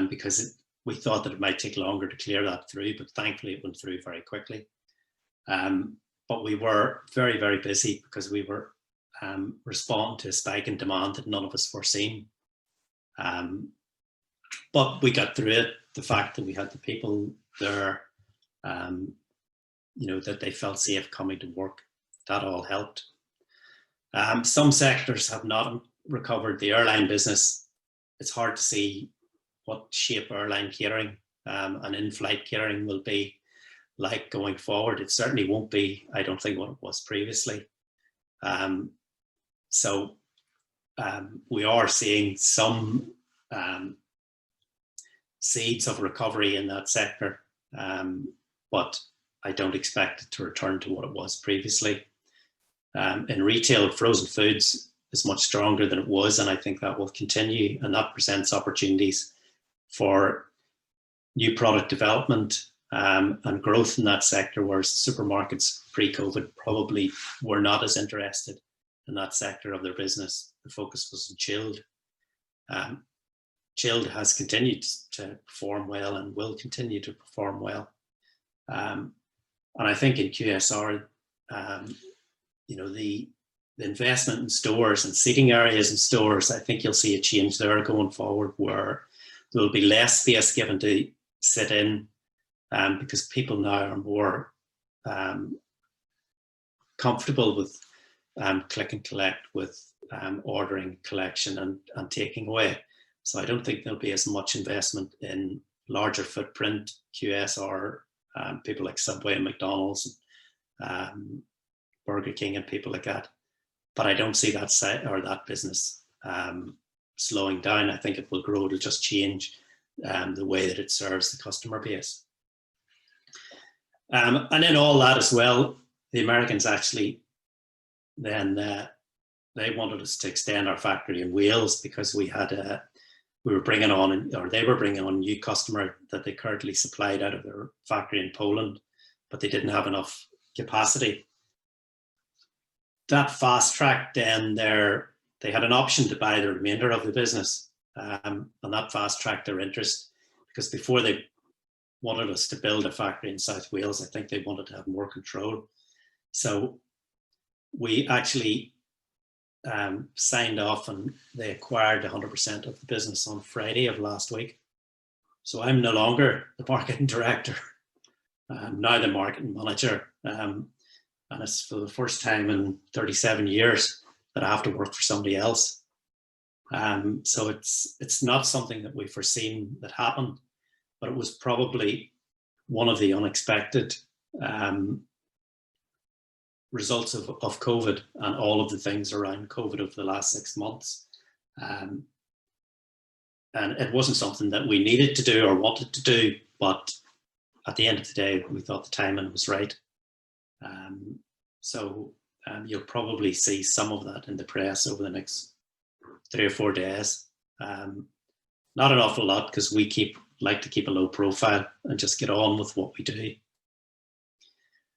because we thought that it might take longer to clear that through, but thankfully it went through very quickly. But we were very, very busy because we were responding to a spike in demand that none of us foreseen. But we got through it. The fact that we had the people there, you know, that they felt safe coming to work, that all helped. Some sectors have not recovered. The airline business, it's hard to see what shape airline catering and in-flight catering will be like going forward. It certainly won't be, I don't think, what it was previously. So we are seeing some seeds of recovery in that sector, but I don't expect it to return to what it was previously. In retail, frozen foods is much stronger than it was, and I think that will continue, and that presents opportunities for new product development and growth in that sector, whereas the supermarkets pre-COVID probably were not as interested in that sector of their business. The focus was on chilled. Chilled has continued to perform well and will continue to perform well. And I think in QSR, you know, the investment in stores and seating areas in stores, I think you'll see a change there going forward, where there will be less space given to sit in, because people now are more comfortable with click and collect, with ordering, collection and taking away. So I don't think there'll be as much investment in larger footprint QSR, people like Subway and McDonald's, Burger King and people like that. But I don't see that that business slowing down. I think it will grow. It'll just change the way that it serves the customer base. And in all that as well, the Americans actually then they wanted us to extend our factory in Wales, because we had we were bringing on, or they were bringing on a new customer that they currently supplied out of their factory in Poland, but they didn't have enough capacity. That fast tracked then they had an option to buy the remainder of the business, and that fast tracked their interest, because before they wanted us to build a factory in South Wales, I think they wanted to have more control. So we actually signed off, and they acquired 100% of the business on Friday of last week. So I'm no longer the marketing director, I'm now the marketing manager. And it's for the first time in 37 years that I have to work for somebody else. So it's not something that we foreseen that happened, but it was probably one of the unexpected results of COVID and all of the things around COVID over the last 6 months. And it wasn't something that we needed to do or wanted to do, but at the end of the day, we thought the timing was right. So you'll probably see some of that in the press over the next 3 or 4 days. Not an awful lot, because we like to keep a low profile and just get on with what we do.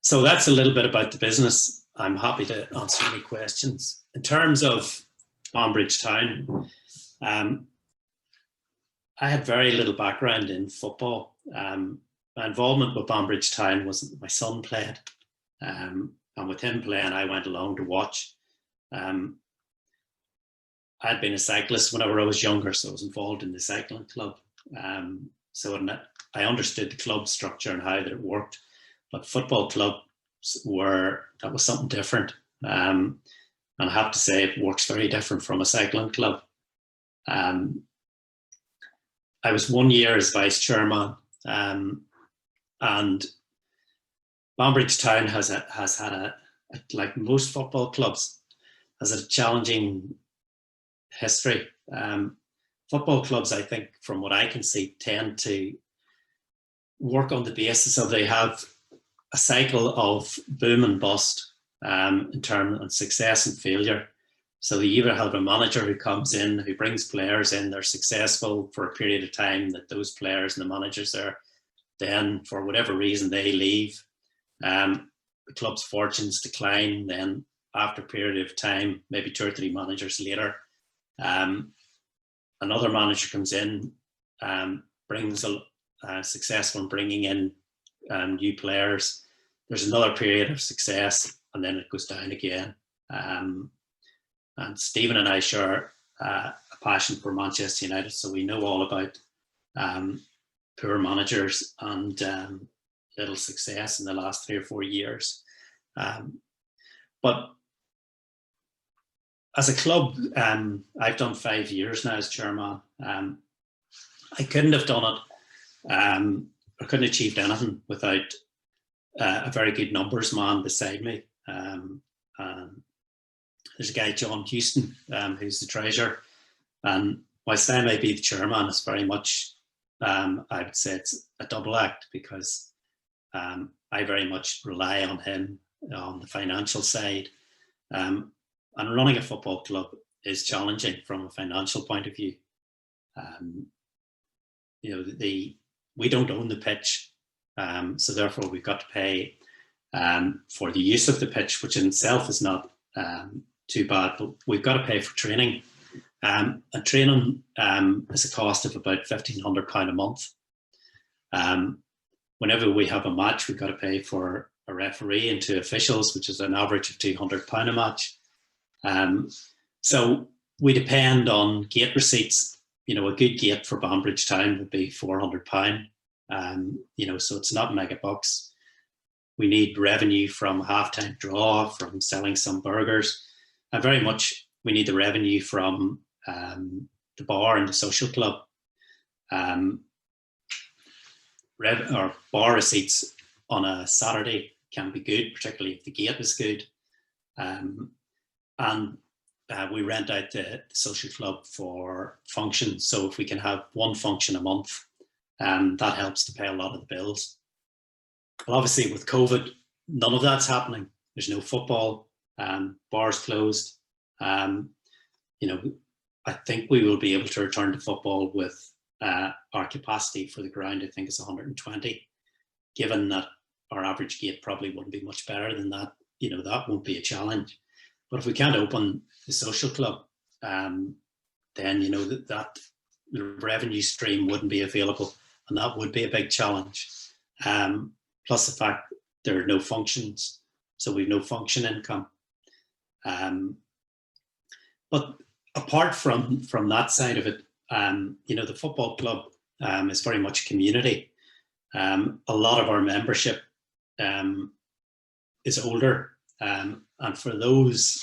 So that's a little bit about the business. I'm happy to answer any questions. In terms of Banbridge Town, I had very little background in football. My involvement with Banbridge Town was my son played, and with him playing, I went along to watch. I had been a cyclist whenever I was younger, so I was involved in the cycling club. So I understood the club structure and how that it worked, but football clubs that was something different. And I have to say, it works very different from a cycling club. I was 1 year as vice chairman, And Banbridge Town has had a, like most football clubs, has a challenging history. Football clubs, I think, from what I can see, tend to work on the basis of they have a cycle of boom and bust in terms of success and failure. So they either have a manager who comes in, who brings players in, they're successful for a period of time, that those players and the managers there, then for whatever reason they leave. The club's fortunes decline, then after a period of time, maybe 2 or 3 managers later, another manager comes in, brings successful in bringing in new players. There's another period of success, and then it goes down again. And Stephen and I share a passion for Manchester United, so we know all about poor managers and little success in the last 3 or 4 years. But as a club, I've done 5 years now as chairman. I couldn't have done it. I couldn't have achieved anything without a very good numbers man beside me. There's a guy, John Houston, who's the treasurer. And whilst I may be the chairman, it's very much, I would say it's a double act, because I very much rely on him on the financial side. And running a football club is challenging from a financial point of view. You know, we don't own the pitch, so therefore we've got to pay for the use of the pitch, which in itself is not too bad, but we've got to pay for training. And training is a cost of about £1,500 a month. Whenever we have a match, we've got to pay for a referee and 2 officials, which is an average of £200 a match. So we depend on gate receipts. You know, a good gate for Banbridge Town would be £400. You know, so it's not mega bucks. We need revenue from halftime draw, from selling some burgers, and very much we need the revenue from the bar and the social club. Or bar receipts on a Saturday can be good, particularly if the gate is good. And we rent out the social club for functions. So if we can have 1 function a month, that helps to pay a lot of the bills. Well, obviously with COVID, none of that's happening. There's no football, bars closed. You know, I think we will be able to return to football with our capacity for the ground, I think, is 120. Given that our average gate probably wouldn't be much better than that, you know, that won't be a challenge. But if we can't open the social club, then, you know, that revenue stream wouldn't be available, and that would be a big challenge. Plus the fact there are no functions, so we've no function income. But apart from that side of it, you know, the football club is very much community. A lot of our membership is older, and for those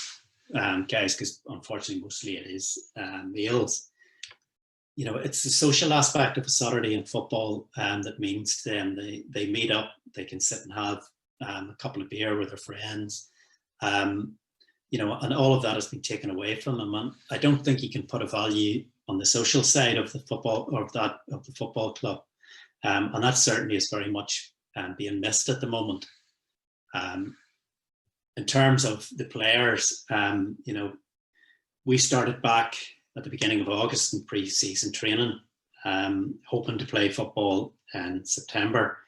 guys, because unfortunately mostly it is males, you know, it's the social aspect of a Saturday in football that means to them they meet up, they can sit and have a couple of beer with their friends, you know, and all of that has been taken away from them. And I don't think you can put a value on the social side of the football, or of the football club, and that certainly is very much being missed at the moment. In terms of the players, you know, we started back at the beginning of August in pre-season training, hoping to play football in September.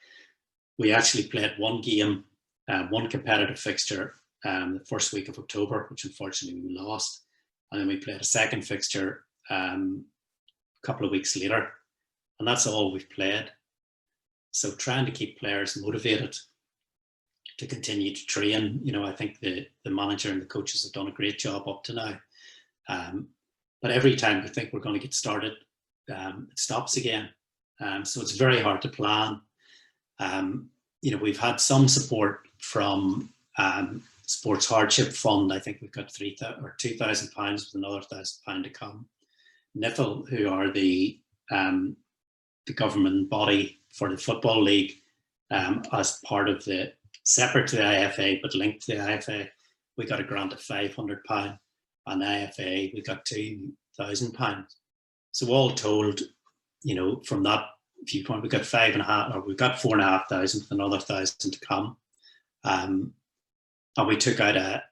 We actually played 1 game, 1 competitive fixture the first week of October, which unfortunately we lost. And then we played a second fixture a couple of weeks later, and that's all we've played. So trying to keep players motivated to continue to train, you know, I think the manager and the coaches have done a great job up to now. But every time we think we're going to get started, it stops again. So it's very hard to plan. You know, we've had some support from Sports Hardship Fund. I think we've got £2,000 with another £1,000 to come. NIFL, who are the government body for the Football League, as part of the, separate to the IFA, but linked to the IFA, we got a grant of £500. On the IFA, we got £2,000. So all told, you know, from that viewpoint, we got we got 4,500 with another 1,000 to come. And we took out a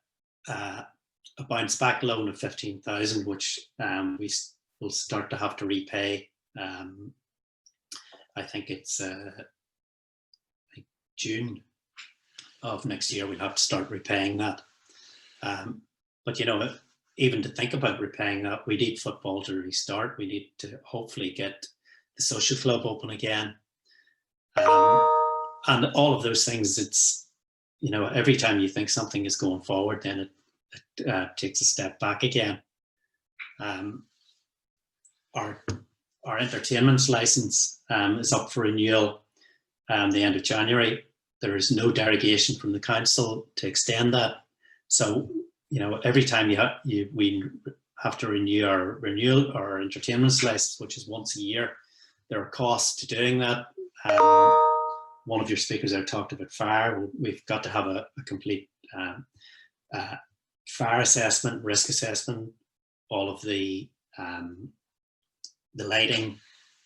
bounce back loan of 15,000, which we will start to have to repay. I think it's June of next year, we'll have to start repaying that. But, you know, even to think about repaying that, we need football to restart. We need to hopefully get the social club open again. And all of those things, it's, you know, every time you think something is going forward, then it takes a step back again. Our entertainment license is up for renewal the end of January. There is no derogation from the council to extend that. So, you know, every time we have to renew our entertainment license, which is once a year, there are costs to doing that. One of your speakers there talked about fire. We've got to have a complete fire assessment, risk assessment, all of the lighting,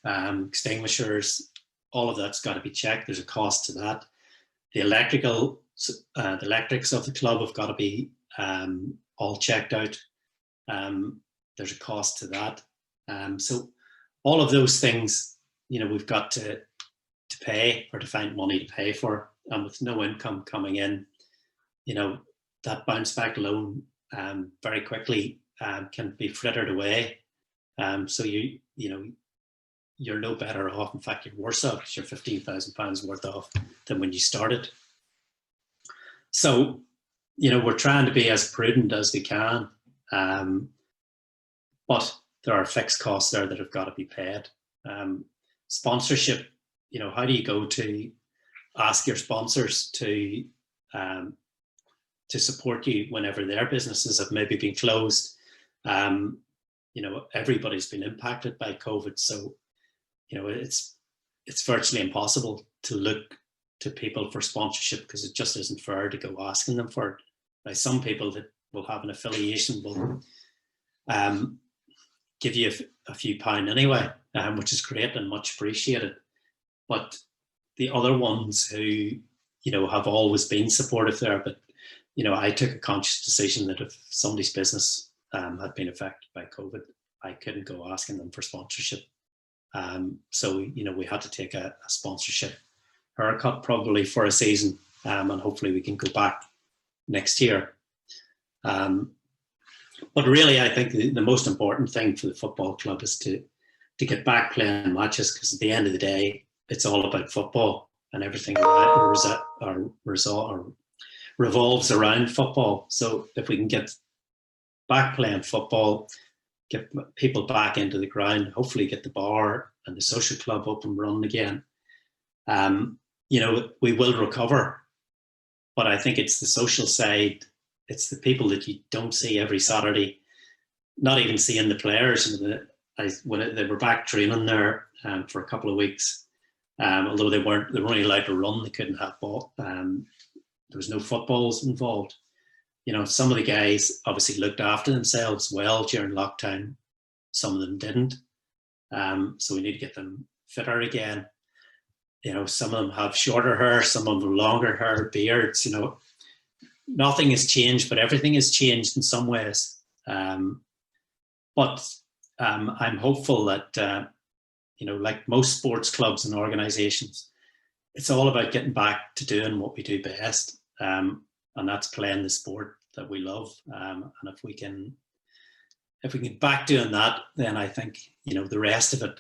extinguishers, all of that's got to be checked. There's a cost to that. The electrics of the club have got to be all checked out. There's a cost to that. So all of those things, you know, we've got to pay, or to find money to pay for. And with no income coming in, you know, that bounce back loan very quickly can be frittered away. So you know, you're no better off. In fact, you're worse off because you're £15,000 worth off than when you started. So, you know, we're trying to be as prudent as we can, but there are fixed costs there that have got to be paid. Sponsorship, you know, how do you go to ask your sponsors to support you whenever their businesses have maybe been closed? You know, everybody's been impacted by COVID, so, you know, it's virtually impossible to look to people for sponsorship because it just isn't fair to go asking them for it. Now, some people that will have an affiliation will give you a few pound anyway, which is great and much appreciated. But the other ones who, you know, have always been supportive there, but, you know, I took a conscious decision that if somebody's business had been affected by COVID, I couldn't go asking them for sponsorship. So, you know, we had to take a sponsorship haircut probably for a season, and hopefully we can go back next year. But really, I think the most important thing for the football club is to get back playing matches, because at the end of the day, it's all about football, and everything revolves around football. So if we can get back playing football, get people back into the ground, hopefully get the bar and the social club up and running again, you know, we will recover. But I think it's the social side, it's the people that you don't see every Saturday, not even seeing the players. When they were back training there for a couple of weeks, although they were only allowed to run, they couldn't have ball. There was no footballs involved. You know, some of the guys obviously looked after themselves well during lockdown. Some of them didn't. So we need to get them fitter again. You know, some of them have shorter hair, some of them longer hair, beards. You know, nothing has changed, but everything has changed in some ways. But I'm hopeful that, you know, like most sports clubs and organisations, it's all about getting back to doing what we do best. And that's playing the sport that we love. And if we can get back doing that, then I think, you know, the rest of it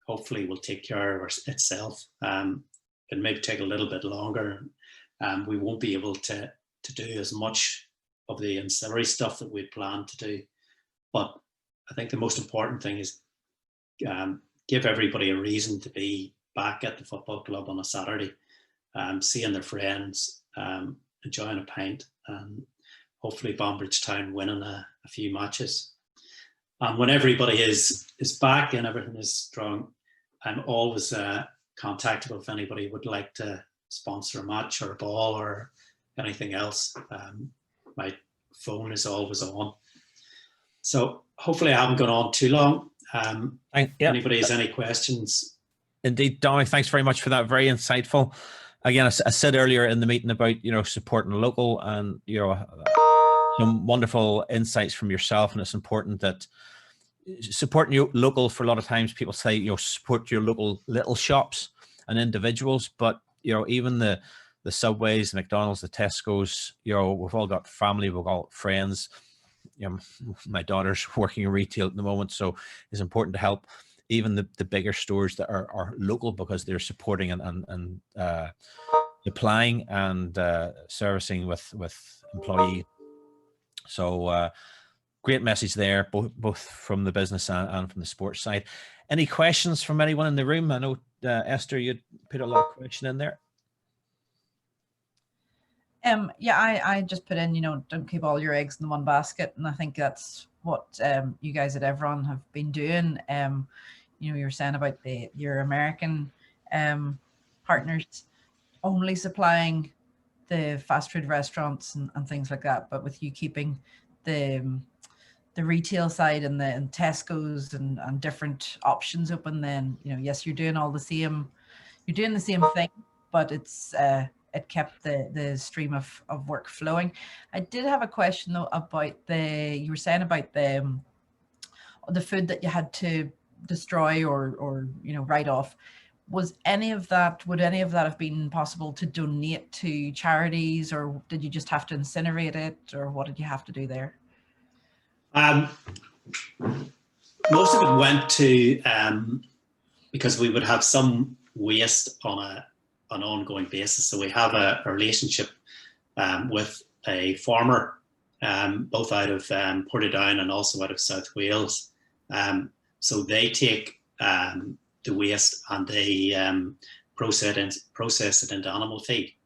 hopefully will take care of itself. It may take a little bit longer. We won't be able to do as much of the ancillary stuff that we'd planned to do. But I think the most important thing is give everybody a reason to be back at the football club on a Saturday, seeing their friends, enjoying a pint, and hopefully Banbridge Town winning a few matches. And when everybody is back and everything is strong, I'm always contactable if anybody would like to sponsor a match or a ball or anything else. My phone is always on. So hopefully I haven't gone on too long. Anybody has any questions? Indeed, Dominic, thanks very much for that. Very insightful. Again, I said earlier in the meeting about, supporting local, and, some wonderful insights from yourself. And it's important that supporting your local, for a lot of times people say, support your local little shops and individuals, but, even the Subways, the McDonald's, the Tesco's, we've all got family, we've all got friends. My daughter's working in retail at the moment, so it's important to help even the bigger stores that are local, because they're supporting and applying and servicing with employees. So great message there, both from the business and from the sports side. Any questions from anyone in the room? I know Esther, you'd put a lot of question in there. Yeah, I just put in, don't keep all your eggs in one basket. And I think that's what you guys at EVRON have been doing. You were saying about your American partners only supplying the fast food restaurants and things like that, but with you keeping the retail side and the Tesco's and different options open, then, yes, you're doing the same thing, but it's it kept the stream of work flowing. I did have a question though about you were saying about the food that you had to destroy or write off. Would any of that have been possible to donate to charities, or did you just have to incinerate it, or what did you have to do there? Most of it went to, because we would have some waste on an ongoing basis. So we have a relationship with a farmer, both out of Portadown and also out of South Wales. So they take the waste and they process it into animal feed.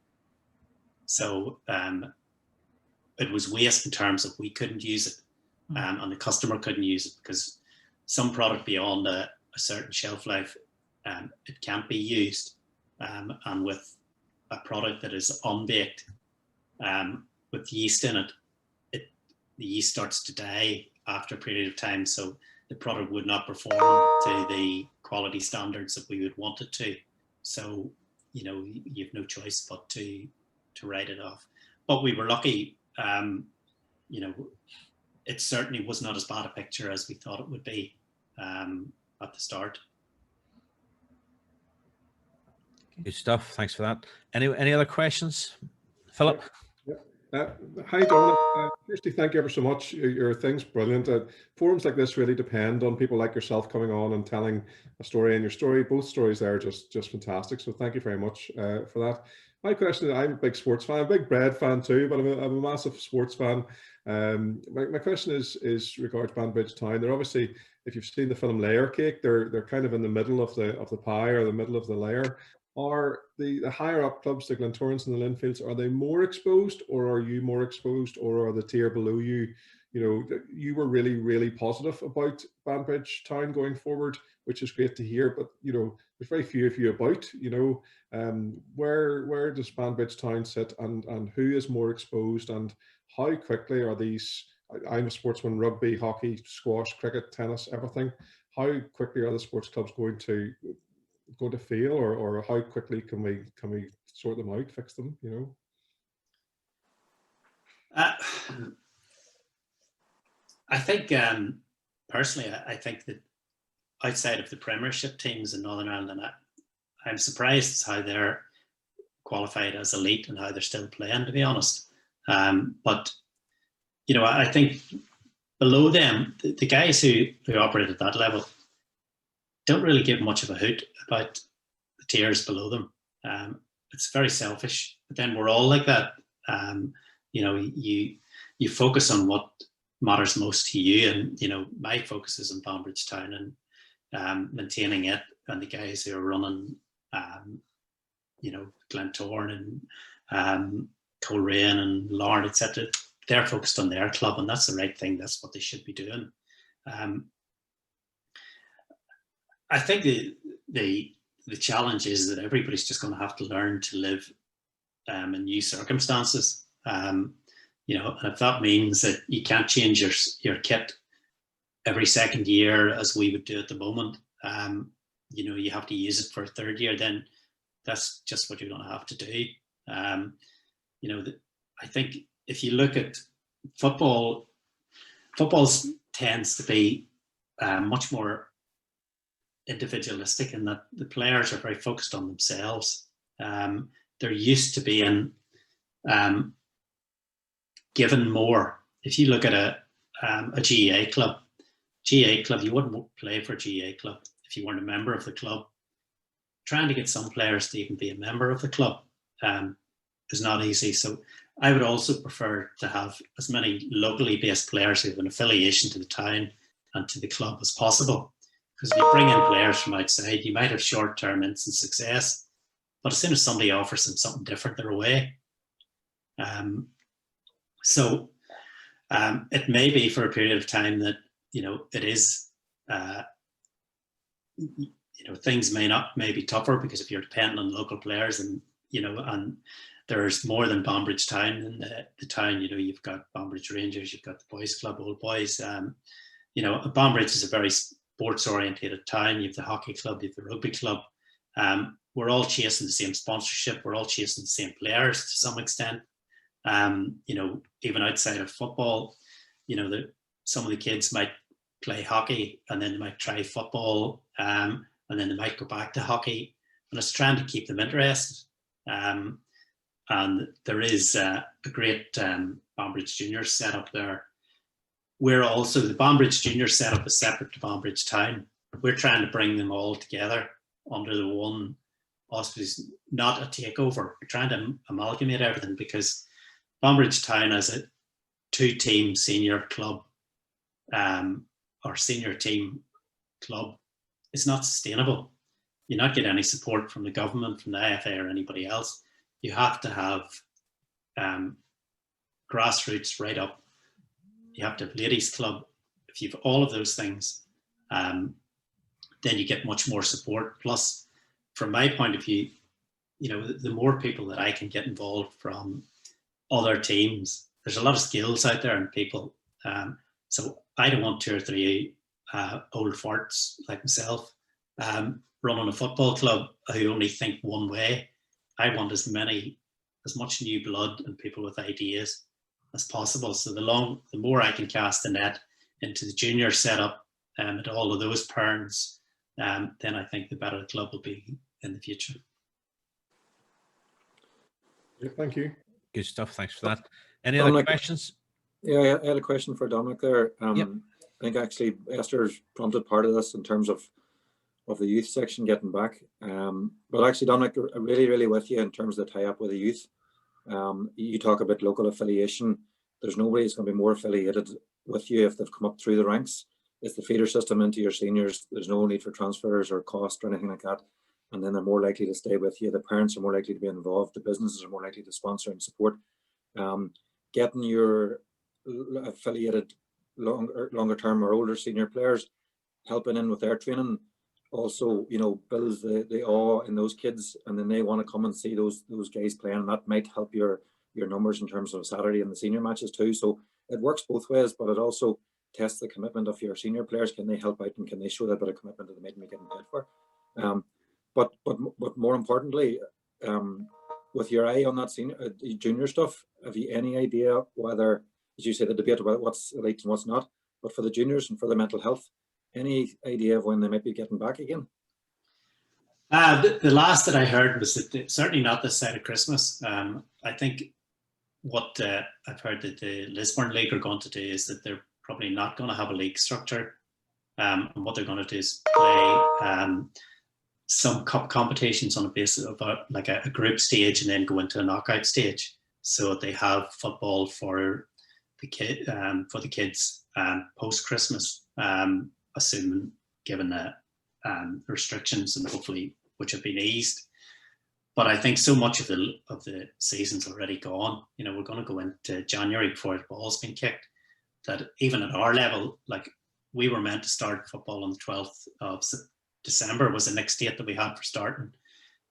So it was waste in terms of we couldn't use it, and the customer couldn't use it, because some product beyond a certain shelf life, it can't be used. And with a product that is unbaked, with yeast in it, the yeast starts to die after a period of time. So the product would not perform to the quality standards that we would want it to. So, you have no choice but to write it off. But we were lucky, it certainly was not as bad a picture as we thought it would be at the start. Good stuff. Thanks for that. Any other questions, Philip? Hi, Dominic. Firstly, thank you ever so much. Your thing's brilliant. Forums like this really depend on people like yourself coming on and telling a story. And your story, both stories there, are just fantastic. So thank you very much for that. My question is, I'm a big sports fan, I'm a big bread fan too, but I'm a massive sports fan. My question is regards Banbridge Town. They're obviously, if you've seen the film Layer Cake, they're kind of in the middle of the pie, or the middle of the layer. Are the higher up clubs, the Glentorans and the Linfields, are they more exposed, or are you more exposed, or are the tier below you? You were really, really positive about Banbridge Town going forward, which is great to hear. But there's very few of you about. Where does Banbridge Town sit, and who is more exposed, and how quickly are these? I'm a sportsman: rugby, hockey, squash, cricket, tennis, everything. How quickly are the sports clubs going to fail, or how quickly can we sort them out, fix them? I think personally, I think that outside of the Premiership teams in Northern Ireland, I'm surprised how they're qualified as elite and how they're still playing, to be honest. But I think below them, the guys who operate at that level don't really give much of a hoot about the tiers below them. It's very selfish, but then we're all like that. You focus on what matters most to you, and my focus is on Banbridge Town and maintaining it, and the guys who are running Glentoran and Coleraine and Larne, etc., they're focused on their club, and that's the right thing. That's what they should be doing. I think the the challenge is that everybody's just going to have to learn to live in new circumstances. You know, and if that means that you can't change your kit every second year as we would do at the moment, you know, you have to use it for a third year, then that's just what you're going to have to do. You know, I think if you look at football tends to be much more individualistic in that the players are very focused on themselves. They're used to being given more. If you look at a GAA club, you wouldn't play for a GAA club if you weren't a member of the club. Trying to get some players to even be a member of the club is not easy. So I would also prefer to have as many locally based players who have an affiliation to the town and to the club as possible. Because if you bring in players from outside, you might have short-term instant success, but as soon as somebody offers them something different, they're away. So it may be for a period of time that, you know, it is, you know, things may be tougher, because if you're dependent on local players, and, you know, and there's more than Banbridge Town in the town, you know, you've got Banbridge Rangers, you've got the Boys Club, Old Boys. You know, Banbridge is a very sports orientated town. You have the hockey club, you have the rugby club. We're all chasing the same sponsorship. We're all chasing the same players to some extent. You know, even outside of football, you know, some of the kids might play hockey and then they might try football, and then they might go back to hockey, and it's trying to keep them interested. And there is a great Banbridge Juniors set up there. We're also, the Banbridge Juniors set up is separate to Banbridge Town. We're trying to bring them all together under the one auspice, not a takeover. We're trying to amalgamate everything, because Banbridge Town as a two-team senior club or senior team club is not sustainable. You're not getting any support from the government, from the IFA or anybody else. You have to have grassroots right up. You have to have ladies club. If you've all of those things, then you get much more support. Plus, from my point of view, you know, the more people that I can get involved from other teams, there's a lot of skills out there and people. So I don't want 2 or 3 old farts like myself running a football club who only think one way. I want as much new blood and people with ideas as possible. So the more I can cast the net into the junior setup and all of those parents, then I think the better the club will be in the future. Yeah, thank you. Good stuff. Thanks for that. Any other questions? Yeah, I had a question for Dominic there. Yep. I think actually Esther's prompted part of this in terms of the youth section getting back. But actually, Dominic, I'm really with you in terms of the tie-up with the youth. You talk about local affiliation. There's nobody that's going to be more affiliated with you if they've come up through the ranks. It's the feeder system into your seniors. There's no need for transfers or cost or anything like that. And then they're more likely to stay with you. The parents are more likely to be involved. The businesses are more likely to sponsor and support. Getting your affiliated longer term or older senior players helping in with their training also, you know, builds the awe in those kids, and then they want to come and see those guys playing, and that might help your numbers in terms of Saturday and the senior matches too. So it works both ways, but it also tests the commitment of your senior players. Can they help out and can they show that bit of commitment that they might be getting paid for? But more importantly, with your eye on that senior junior stuff, have you any idea whether, as you say, the debate about what's elite and what's not, but for the juniors and for the mental health, any idea of when they might be getting back again? The last that I heard was that certainly not this side of Christmas. I think what I've heard that the Lisburn League are going to do is that they're probably not going to have a league structure. And what they're going to do is play some cup competitions on a basis of like a group stage and then go into a knockout stage. So they have football for the kids post Christmas, assuming given the restrictions and hopefully which have been eased. But I think so much of the season's already gone. You know, we're going to go into January before the ball's been kicked. That even at our level, like we were meant to start football on the 12th December was the next date that we had for starting.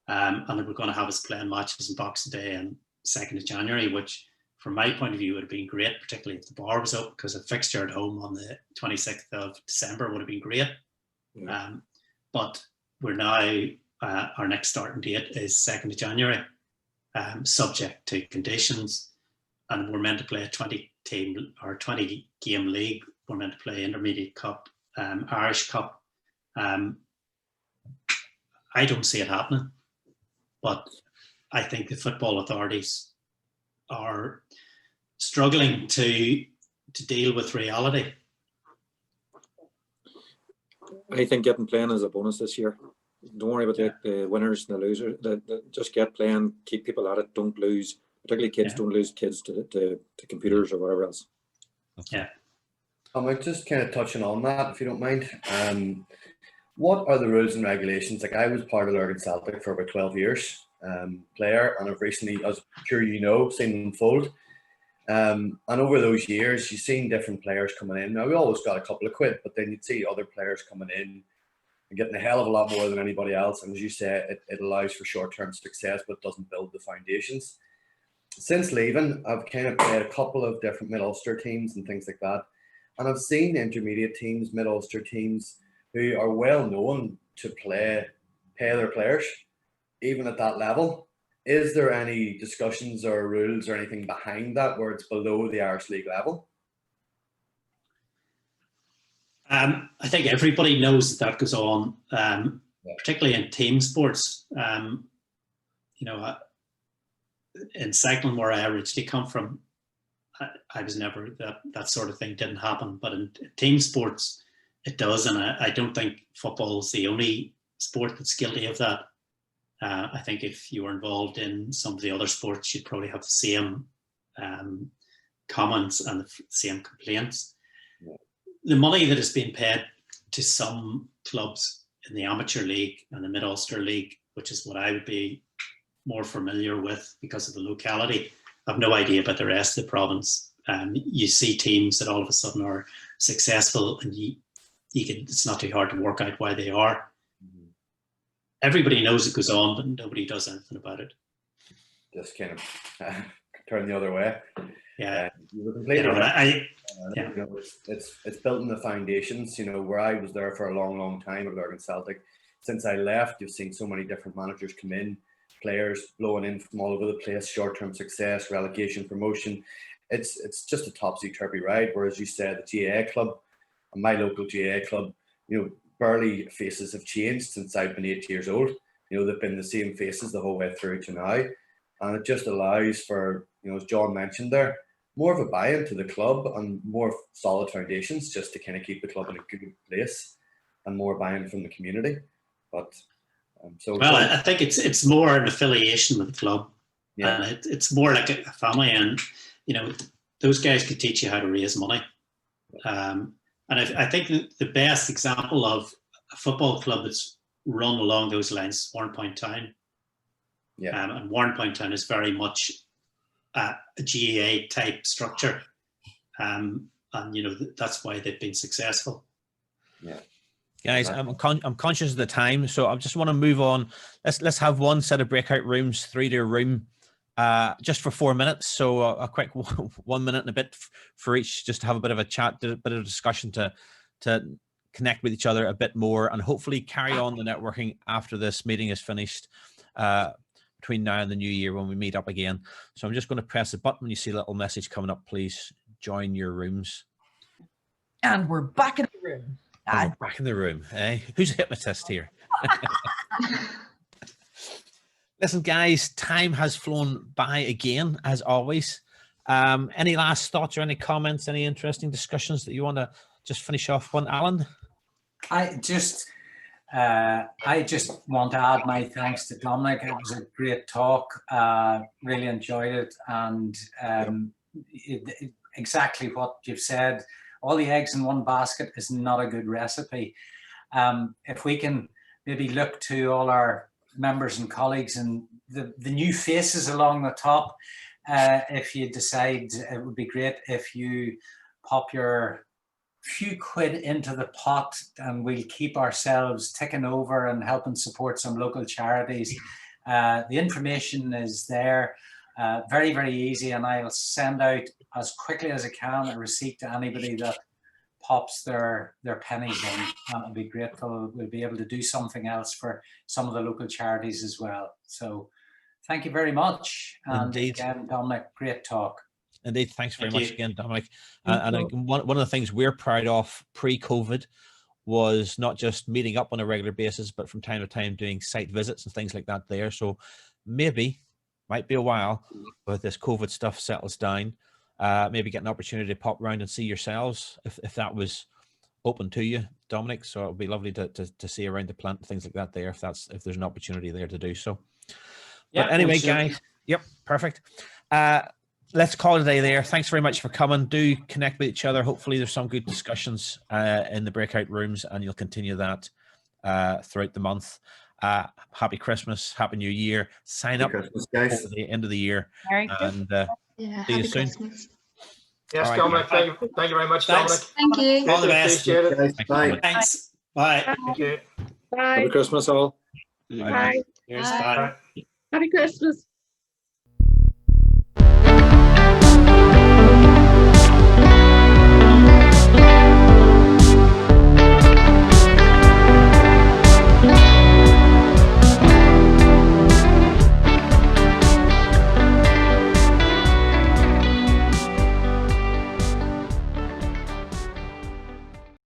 And then we're going to have us playing matches on Boxing Day and 2nd of January, which from my point of view would have been great, particularly if the bar was up, because a fixture at home on the 26th of December would have been great. Yeah. But we're now, our next starting date is 2nd of January, subject to conditions. And we're meant to play a 20 game league. We're meant to play Intermediate Cup, Irish Cup. I don't see it happening, but I think the football authorities are struggling to deal with reality. I think getting playing is a bonus this year. Don't worry about the winners and the losers. Just get playing, keep people at it. Don't lose, particularly kids. Don't lose kids to computers or whatever else. Yeah. I'm just kind of touching on that, if you don't mind. What are the rules and regulations? Like, I was part of Lurgan Celtic for about 12 years, player, and I've recently, as I'm sure you know, seen them unfold. And over those years, you've seen different players coming in. Now, we always got a couple of quid, but then you'd see other players coming in and getting a hell of a lot more than anybody else. And as you say, it allows for short-term success, but doesn't build the foundations. Since leaving, I've kind of played a couple of different Mid-Ulster teams and things like that. And I've seen intermediate teams, Mid-Ulster teams, who are well known to pay their players, even at that level. Is there any discussions or rules or anything behind that where it's below the Irish League level? I think everybody knows that goes on, particularly in team sports. You know, in cycling, where I originally come from, I was never, that sort of thing didn't happen. But in team sports, it does. And I don't think football is the only sport that's guilty of that. I think if you were involved in some of the other sports, you'd probably have the same comments and the same complaints. Yeah. The money that is being paid to some clubs in the Amateur League and the Mid-Ulster League, which is what I would be more familiar with because of the locality, I have no idea about the rest of the province. You see teams that all of a sudden are successful, and it's not too hard to work out why they are. Everybody knows it goes on, but nobody does anything about it. Just kind of turn the other way. Yeah. You were completely right. You know, it's built in the foundations, you know, where I was there for a long, long time at Lurgan Celtic. Since I left, you've seen so many different managers come in, players blowing in from all over the place, short-term success, relegation, promotion. It's just a topsy-turvy ride, whereas you said the GAA club, and my local GAA club, you know, barely faces have changed since I've been 8 years old. You know, they've been the same faces the whole way through to now. And it just allows for, you know, as John mentioned there, more of a buy-in to the club and more solid foundations just to kind of keep the club in a good place, and more buy-in from the community. But I think it's more an affiliation with the club. Yeah. And it's more like a family, and you know, those guys could teach you how to raise money. And I think the best example of a football club that's run along those lines is Warrenpoint Town. Yeah. And Warrenpoint Town is very much a GAA type structure. And you know, that's why they've been successful. Yeah. Guys, I'm conscious of the time, so I just want to move on. Let's have one set of breakout rooms, 3-day room, just for 4 minutes. So a quick 1 minute and a bit for each, just to have a bit of a chat, a bit of discussion to connect with each other a bit more, and hopefully carry on the networking after this meeting is finished, between now and the new year when we meet up again. So I'm just going to press the button when you see a little message coming up. Please join your rooms. And we're back in the room. Back in the room, eh? Who's a hypnotist here? Listen, guys, time has flown by again, as always. Any last thoughts or any comments, any interesting discussions that you want to just finish off on, Alan? I just want to add my thanks to Dominic. It was a great talk. Really enjoyed it, and exactly what you've said. All the eggs in one basket is not a good recipe. If we can maybe look to all our members and colleagues and the new faces along the top, if you decide, it would be great if you pop your few quid into the pot, and we'll keep ourselves ticking over and helping support some local charities. The information is there, very, very easy, and I'll send out as quickly as I can a receipt to anybody that pops their pennies in. I'll be grateful. We'll be able to do something else for some of the local charities as well. So thank you very much. And again, Dominic, great talk. Indeed, thanks very much again, Dominic. And one of the things we're proud of pre-COVID was not just meeting up on a regular basis, but from time to time doing site visits and things like that there. So maybe, might be a while, but this COVID stuff settles down, maybe get an opportunity to pop around and see yourselves if that was open to you, Dominic. So it would be lovely to see around the plant and things like that there, if there's an opportunity there to do so. Yeah, but anyway, guys, yep, perfect. Let's call it a day there. Thanks very much for coming. Do connect with each other. Hopefully there's some good discussions in the breakout rooms, and you'll continue that throughout the month. Happy Christmas, Happy New Year. Sign up Christmas, guys. for the end of the year. Merry And Yeah, see you happy soon. Christmas. Yes, All right, Dominic, thank you very much, Thanks. Dominic. Thank you. All the best. Appreciate it. Guys, bye. Thanks. Bye. Thank you. Bye. Happy Christmas all. Bye. Cheers. Bye. Bye. Happy Christmas.